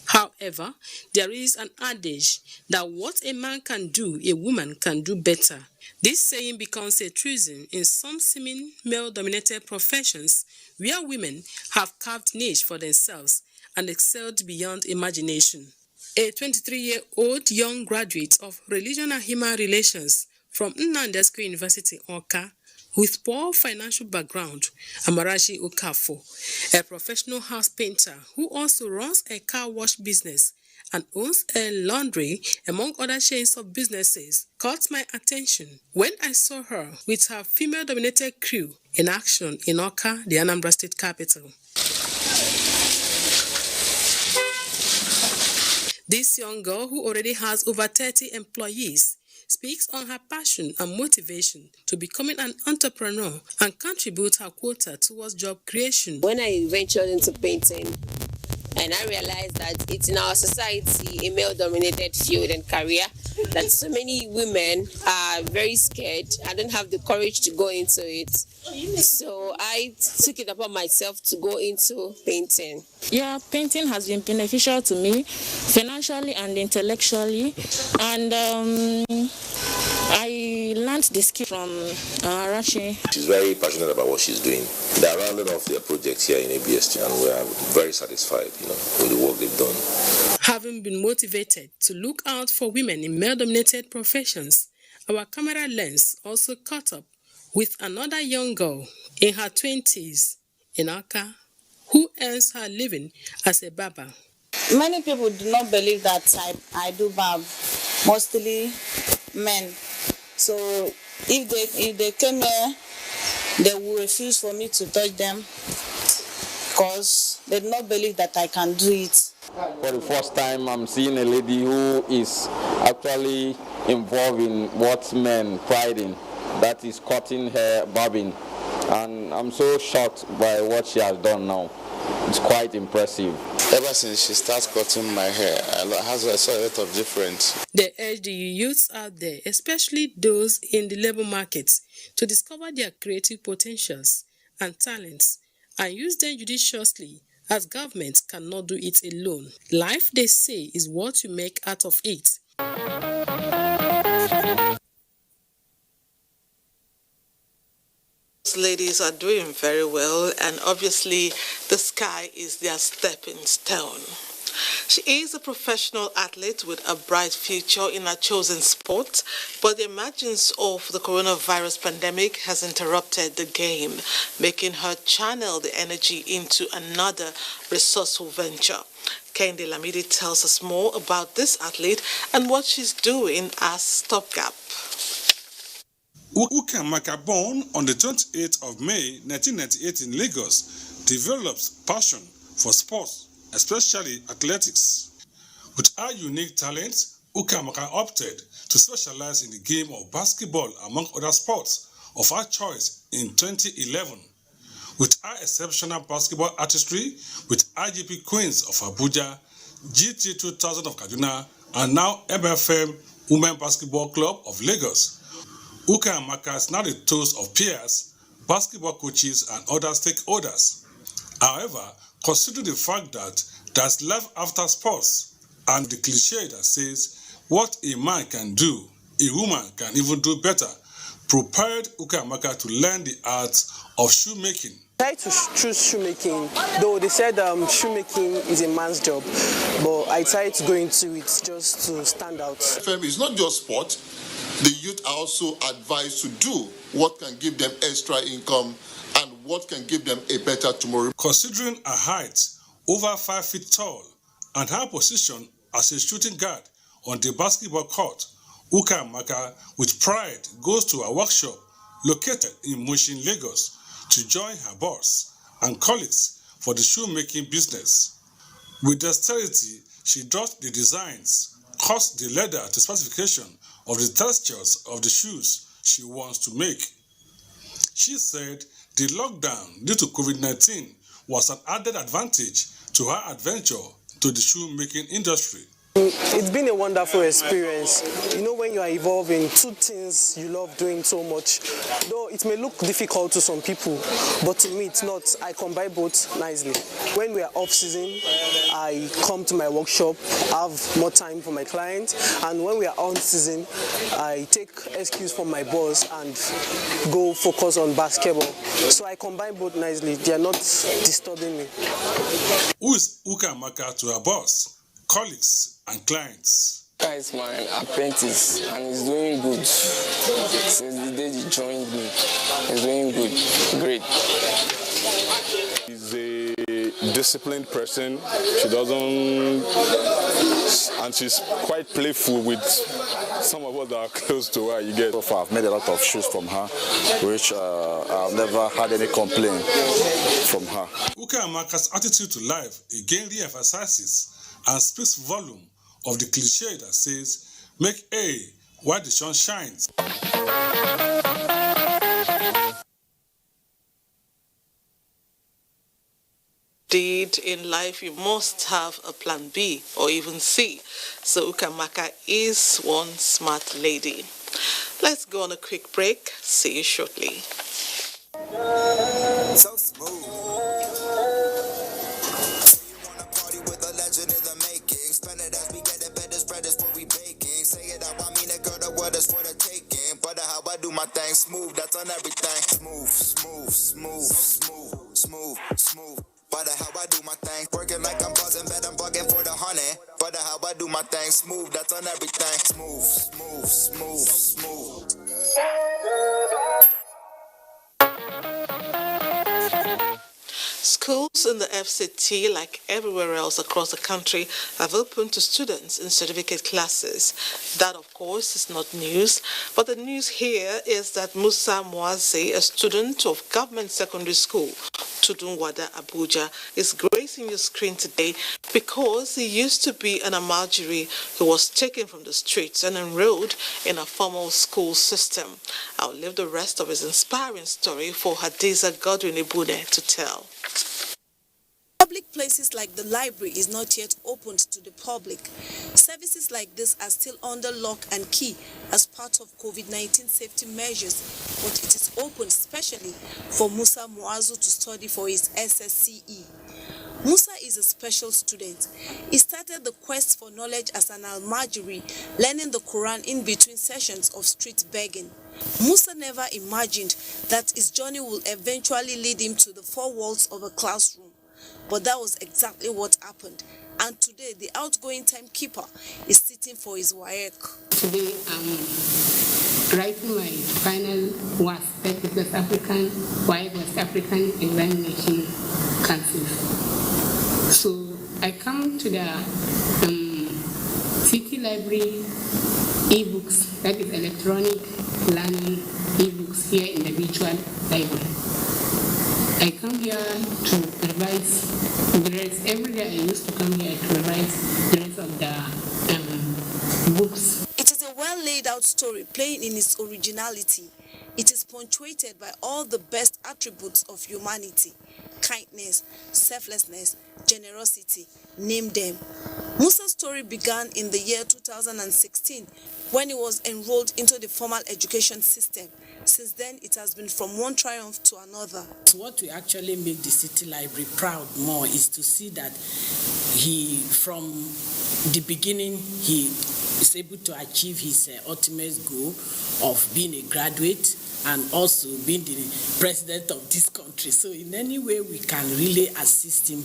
Speaker 11: However, there is an adage that what a man can do, a woman can do better. This saying becomes a truism in some seeming male-dominated professions where women have carved niche for themselves and excelled beyond imagination. A 23-year-old young graduate of Religion and Human Relations from Nnamdi University, Awka, with poor financial background, Amarachi Okafo, a professional house painter who also runs a car wash business and owns a laundry, among other chains of businesses, caught my attention when I saw her with her female-dominated crew in action in Awka, the Anambra State capital. This young girl, who already has over 30 employees, speaks on her passion and motivation to becoming an entrepreneur and contribute her quota towards job creation.
Speaker 12: When I ventured into painting, and I realized that it's in our society a male-dominated field and career, that so many women are very scared and don't have the courage to go into it. So I took it upon myself to go into painting.
Speaker 14: Yeah, painting has been beneficial to me financially and intellectually, and I learned the skill from Rashi.
Speaker 15: She's very passionate about what she's doing. They're rounding off their projects here in ABST, and we are very satisfied, with the work they've done.
Speaker 11: Having been motivated to look out for women in male-dominated professions, our camera lens also caught up with another young girl in her 20s in Awka, who earns her living as a barber.
Speaker 16: Many people do not believe that I do barb, mostly men. So if they came here, they will refuse for me to touch them because they do not believe that I can do it.
Speaker 26: For the first time, I'm seeing a lady who is actually involved in what men pride in, that is cutting hair, barbing. And I'm so shocked by what she has done now. It's quite impressive.
Speaker 27: Ever since she started cutting my hair, I saw a lot of difference.
Speaker 11: They urge the youths out there, especially those in the labor markets, to discover their creative potentials and talents and use them judiciously, as government cannot do it alone. Life, they say, is what you make out of it.
Speaker 9: Ladies are doing very well, and obviously the sky is their stepping stone. She is a professional athlete with a bright future in her chosen sport, but the emergence of the coronavirus pandemic has interrupted the game, making her channel the energy into another resourceful venture. Kende Lamidi tells us more about this athlete and what she's doing as stopgap.
Speaker 28: Ukamaka, born on the 28th of May 1998 in Lagos, develops passion for sports, especially athletics. With her unique talents, Ukamaka opted to specialize in the game of basketball among other sports of her choice in 2011. With her exceptional basketball artistry with IGP Queens of Abuja, GT 2000 of Kaduna, and now MFM Women Basketball Club of Lagos, Ukamaka is now the toast of peers, basketball coaches, and other stakeholders. However, considering the fact that there's life after sports and the cliche that says what a man can do, a woman can even do better, propelled Ukamaka to learn the art of shoemaking.
Speaker 29: I tried to choose shoemaking, though they said shoemaking is a man's job, but I tried to go into it just to stand out.
Speaker 6: It's not just sport. The youth are also advised to do what can give them extra income and what can give them a better tomorrow.
Speaker 28: Considering her height, over 5 feet tall, and her position as a shooting guard on the basketball court, Ukamaka with pride goes to a workshop located in Mushin, Lagos, to join her boss and colleagues for the shoemaking business. With dexterity, she draws the designs, cuts the leather to specification of the textures of the shoes she wants to make. She said the lockdown due to COVID-19 was an added advantage to her adventure to the shoemaking industry.
Speaker 29: It's been a wonderful experience. You know, when you are involved in two things you love doing so much, though it may look difficult to some people, but to me it's not. I combine both nicely. When we are off season, I come to my workshop, have more time for my clients, and when we are on season, I take excuse from my boss and go focus on basketball. So I combine both nicely. They are not disturbing me.
Speaker 28: Who is Ukamaka to her boss, colleagues, and clients?
Speaker 1: Uka is my apprentice and he's doing good. Since the day he joined me, he's doing good. Great.
Speaker 2: He's a disciplined person. She doesn't, and she's quite playful with some of us that are close to her. You get.
Speaker 3: So far, I've made a lot of shoes from her, which I've never had any complaint from her.
Speaker 28: Ukamaka's attitude to life again re-emphasizes and speaks volume of the cliche that says, make hay while the sun shines.
Speaker 9: Indeed, in life you must have a plan B or even C. So Ukamaka is one smart lady. Let's go on a quick break. See you shortly.
Speaker 7: So smooth. Spend it as we get it, better spread it what we baking. Say it out, I mean it, girl, the word is for the taking. But how I do my thing, smooth, that's on everything. Smooth, smooth, smooth, smooth, smooth, smooth. But how I do my thing, working like I'm buzzing, bet I'm bugging for the honey. But how I do my thing, smooth, that's on everything. Smooth, smooth, smooth, smooth.
Speaker 9: Schools in the FCT, like everywhere else across the country, have opened to students in certificate classes. That, of course, is not news. But the news here is that Musa Muazi, a student of Government Secondary School, Tudunwada, Abuja, is gracing your screen today because he used to be an Almajiri who was taken from the streets and enrolled in a formal school system. I'll leave the rest of his inspiring story for Hadiza Godwin-Ibune to tell.
Speaker 13: Public places like the library is not yet opened to the public. Services like this are still under lock and key as part of COVID-19 safety measures, but it is open especially for Musa Muazu to study for his SSCE. Musa is a special student. He started the quest for knowledge as an Almajiri, learning the Quran in between sessions of street begging. Musa never imagined that his journey will eventually lead him to the four walls of a classroom. But that was exactly what happened. And today, the outgoing timekeeper is sitting for his WAEC.
Speaker 17: Today, I'm writing my final WASP, West African, WAEC West African Examination Council. So I come to the City Library e-books, that is electronic learning e-books here in the virtual library. I come here to revise the rest. Every day I used to come here to revise the rest of the books.
Speaker 13: It is a well laid out story playing in its originality. It is punctuated by all the best attributes of humanity: kindness, selflessness, generosity, name them. Musa's story began in the year 2016 when he was enrolled into the formal education system. Since then, it has been from one triumph to another.
Speaker 18: What we actually make the City Library proud more is to see that he, from the beginning, he is able to achieve his ultimate goal of being a graduate and also being the president of this country. So in any way we can really assist him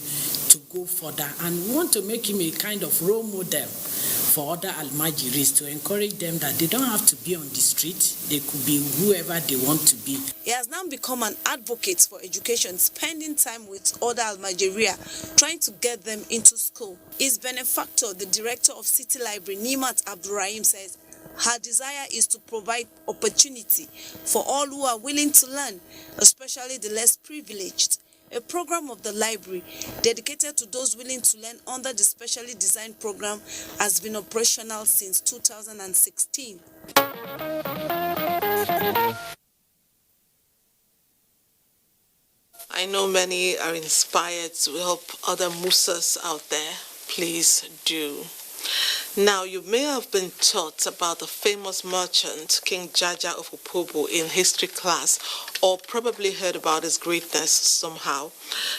Speaker 18: to go further, and we want to make him a kind of role model for other Almajiris, to encourage them that they don't have to be on the street. They could be whoever they want to be.
Speaker 13: He has now become an advocate for education, spending time with other Almajiria, trying to get them into school. His benefactor, the director of City Library, Nimat Abdurrahim, says her desire is to provide opportunity for all who are willing to learn, especially the less privileged. A program of the library dedicated to those willing to learn under the specially designed program has been operational since 2016.
Speaker 9: I know many are inspired to help other Musas out there. Please do. Now, you may have been taught about the famous merchant King Jaja of Opobo in history class, or probably heard about his greatness somehow.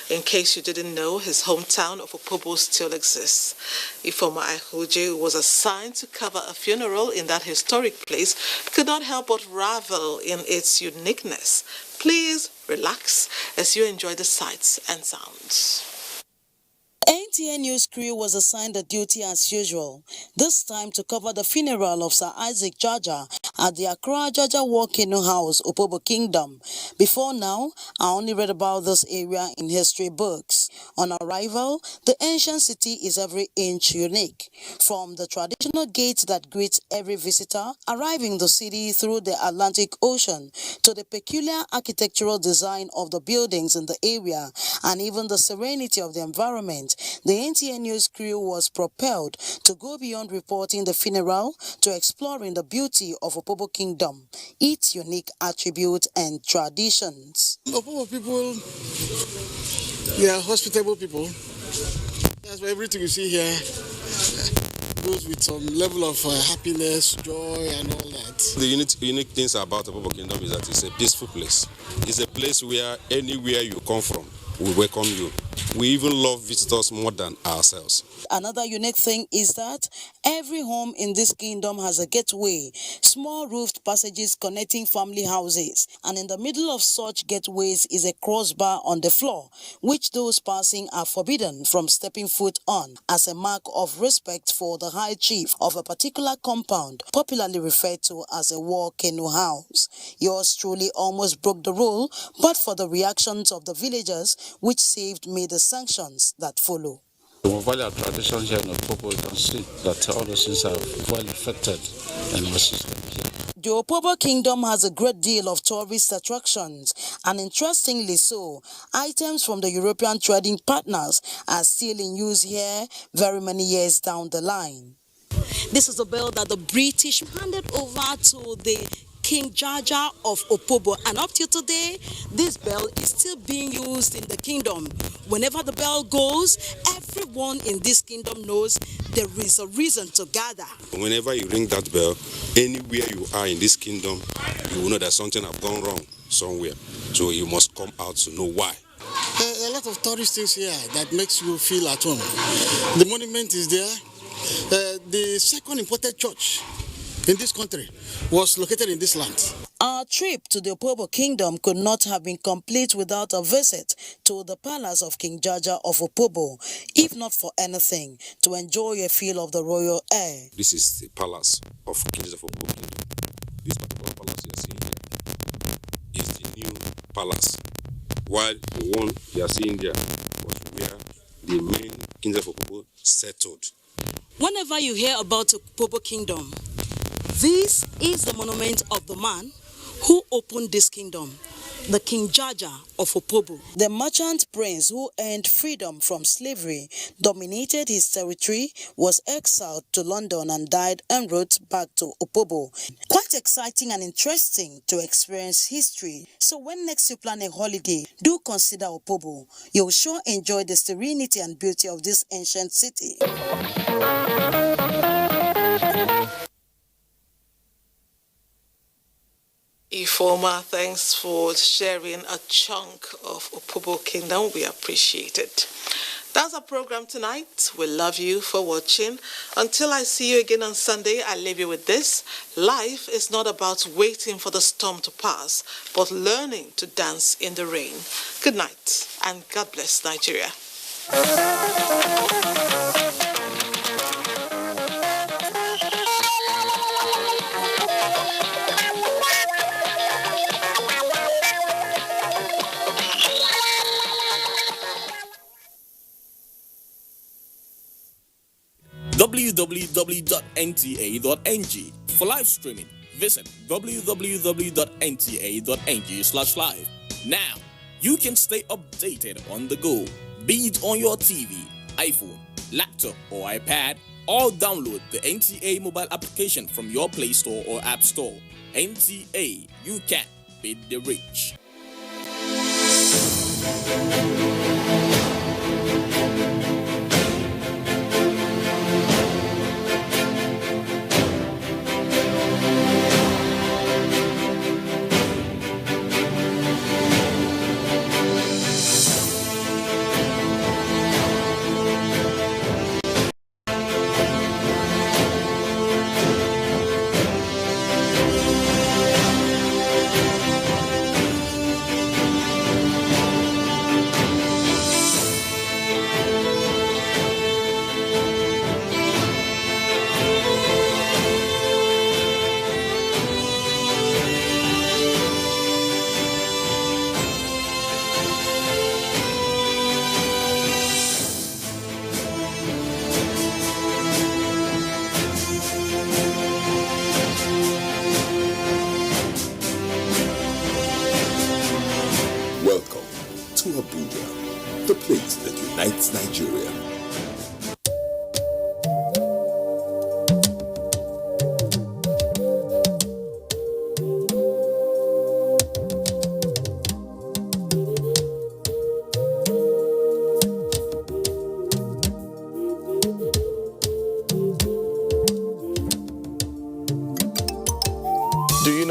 Speaker 9: In case you didn't know, his hometown of Opobo still exists. Ifoma Ahuji, who was assigned to cover a funeral in that historic place, could not help but revel in its uniqueness. Please relax as you enjoy the sights and sounds.
Speaker 5: NTA News crew was assigned the duty as usual, this time to cover the funeral of Sir Isaac Jaja at the Accra Jaja War Canoe House, Opobo Kingdom. Before now, I only read about this area in history books. On arrival, the ancient city is every inch unique. From the traditional gate that greets every visitor arriving the city through the Atlantic Ocean, to the peculiar architectural design of the buildings in the area, and even the serenity of the environment, the NTA News crew was propelled to go beyond reporting the funeral to exploring the beauty of Opobo Kingdom, its unique attributes and traditions.
Speaker 8: Opobo people, they are hospitable people. That's why everything you see here goes with some level of happiness, joy, and all that.
Speaker 19: The unique things about Opobo Kingdom is that it's a peaceful place. It's a place where anywhere you come from, we welcome you. We even love visitors more than ourselves.
Speaker 5: Another unique thing is that every home in this kingdom has a gateway, small roofed passages connecting family houses, and in the middle of such gateways is a crossbar on the floor, which those passing are forbidden from stepping foot on, as a mark of respect for the high chief of a particular compound, popularly referred to as a war canoe house. Yours truly almost broke the rule, but for the reactions of the villagers, which saved me the sanctions that follow.
Speaker 20: We value our tradition here in Opobo. You can see that all those things are well affected in our system here.
Speaker 5: The Opobo Kingdom has a great deal of tourist attractions, and interestingly so, items from the European trading partners are still in use here very many years down the line. This is a bell that the British handed over to the King Jaja of Opobo, and up till today, this bell is still being used in the kingdom. Whenever the bell goes, everyone in this kingdom knows there is a reason to gather.
Speaker 19: Whenever you ring that bell, anywhere you are in this kingdom, you will know that something has gone wrong somewhere. So you must come out to know why.
Speaker 8: A lot of tourist things here that makes you feel at home. The monument is there. The second important church in this country was located in this land.
Speaker 5: Our trip to the Opobo Kingdom could not have been complete without a visit to the palace of King Jaja of Opobo, if not for anything, to enjoy a feel of the royal air.
Speaker 19: This is the palace of King Jaja of Opobo Kingdom. This particular palace you are seeing here is the new palace, while the one you are seeing there was where the main King Jaja of Opobo settled.
Speaker 5: Whenever you hear about the Opobo Kingdom, this is the monument of the man who opened this kingdom, the King Jaja of Opobo. The merchant prince who earned freedom from slavery, dominated his territory, was exiled to London and died en route back to Opobo. Quite exciting and interesting to experience history. So when next you plan a holiday, do consider Opobo. You'll sure enjoy the serenity and beauty of this ancient city.
Speaker 9: Ifoma, thanks for sharing a chunk of Opobo Kingdom. We appreciate it. That's our program tonight. We love you for watching. Until I see you again on Sunday, I leave you with this. Life is not about waiting for the storm to pass, but learning to dance in the rain. Good night, and God bless Nigeria.
Speaker 21: www.nta.ng. For live streaming, visit www.nta.ng/live. Now, you can stay updated on the go, be it on your TV, iPhone, laptop, or iPad, or download the NTA mobile application from your Play Store or App Store. NTA, you can beat the rich.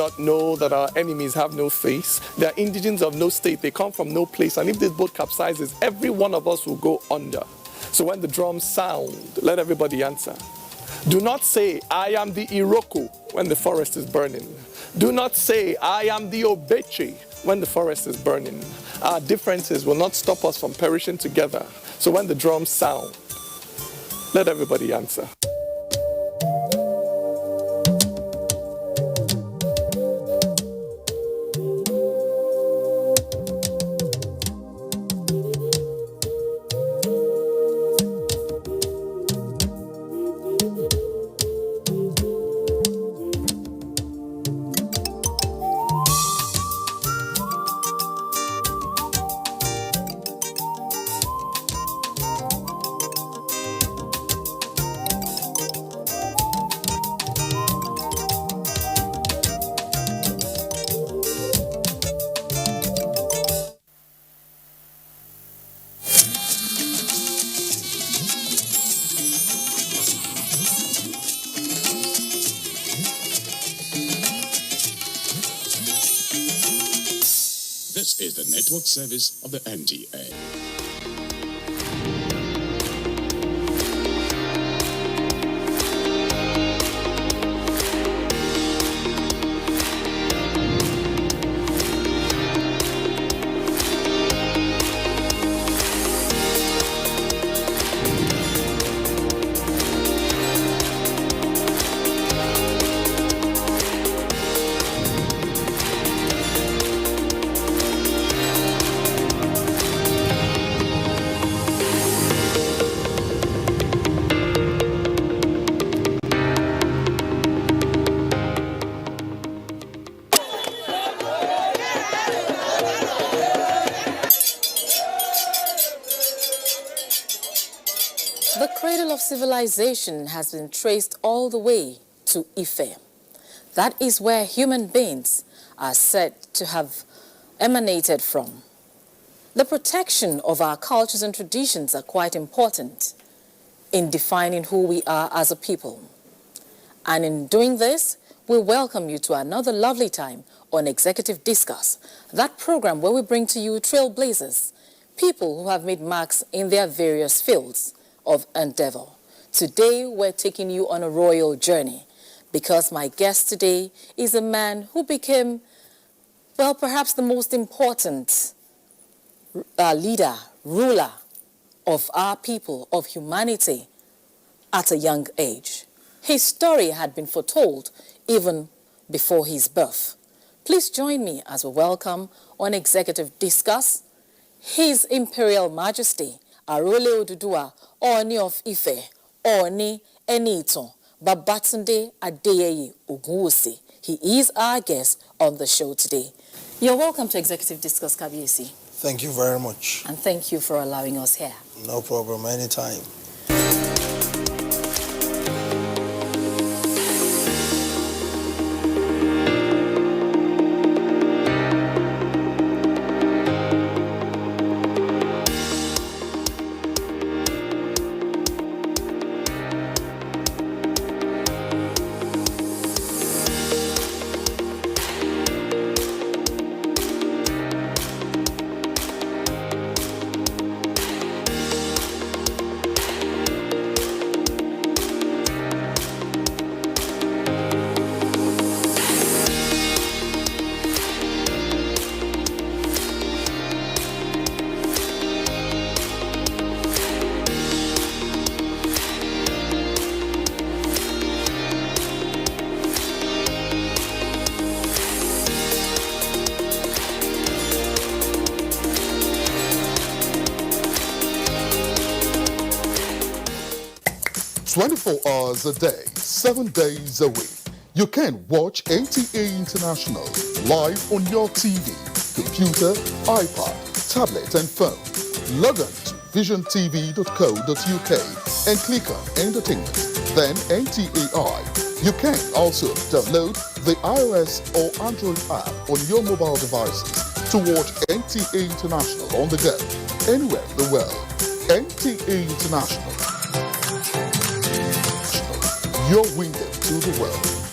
Speaker 4: not know that our enemies have no face? They are indigents of no state. They come from no place. And if this boat capsizes, every one of us will go under. So when the drums sound, let everybody answer. Do not say, I am the Iroko when the forest is burning. Do not say, I am the Obeche when the forest is burning. Our differences will not stop us from perishing together. So when the drums sound, let everybody answer.
Speaker 10: This is the network service of the NTA.
Speaker 12: The cradle of civilization has been traced all the way to Ife. That is where human beings are said to have emanated from. The protection of our cultures and traditions are quite important in defining who we are as a people. And in doing this, we welcome you to another lovely time on Executive Discuss, that program where we bring to you trailblazers, people who have made marks in their various fields of endeavor. Today, we're taking you on a royal journey because my guest today is a man who became, well, perhaps the most important leader, ruler of our people, of humanity at a young age. His story had been foretold even before his birth. Please join me as we welcome on Executive Discuss His Imperial Majesty, Arole Oduduwa, Oni of Ife, Oni Eniton, Babatunde Adeyeye Ogunwusi. He is our guest on the show today. You're welcome to Executive Discuss, Kabiyesi.
Speaker 14: Thank you very much.
Speaker 12: And thank you for allowing us here.
Speaker 14: No problem, anytime.
Speaker 6: Hours a day, 7 days a week. You can watch NTA International live on your TV, computer, iPad, tablet and phone. Log on to visiontv.co.uk and click on Entertainment, then NTAI. You can also download the iOS or Android app on your mobile devices to watch NTA International on the go, anywhere in the world. NTA International, your window to the world.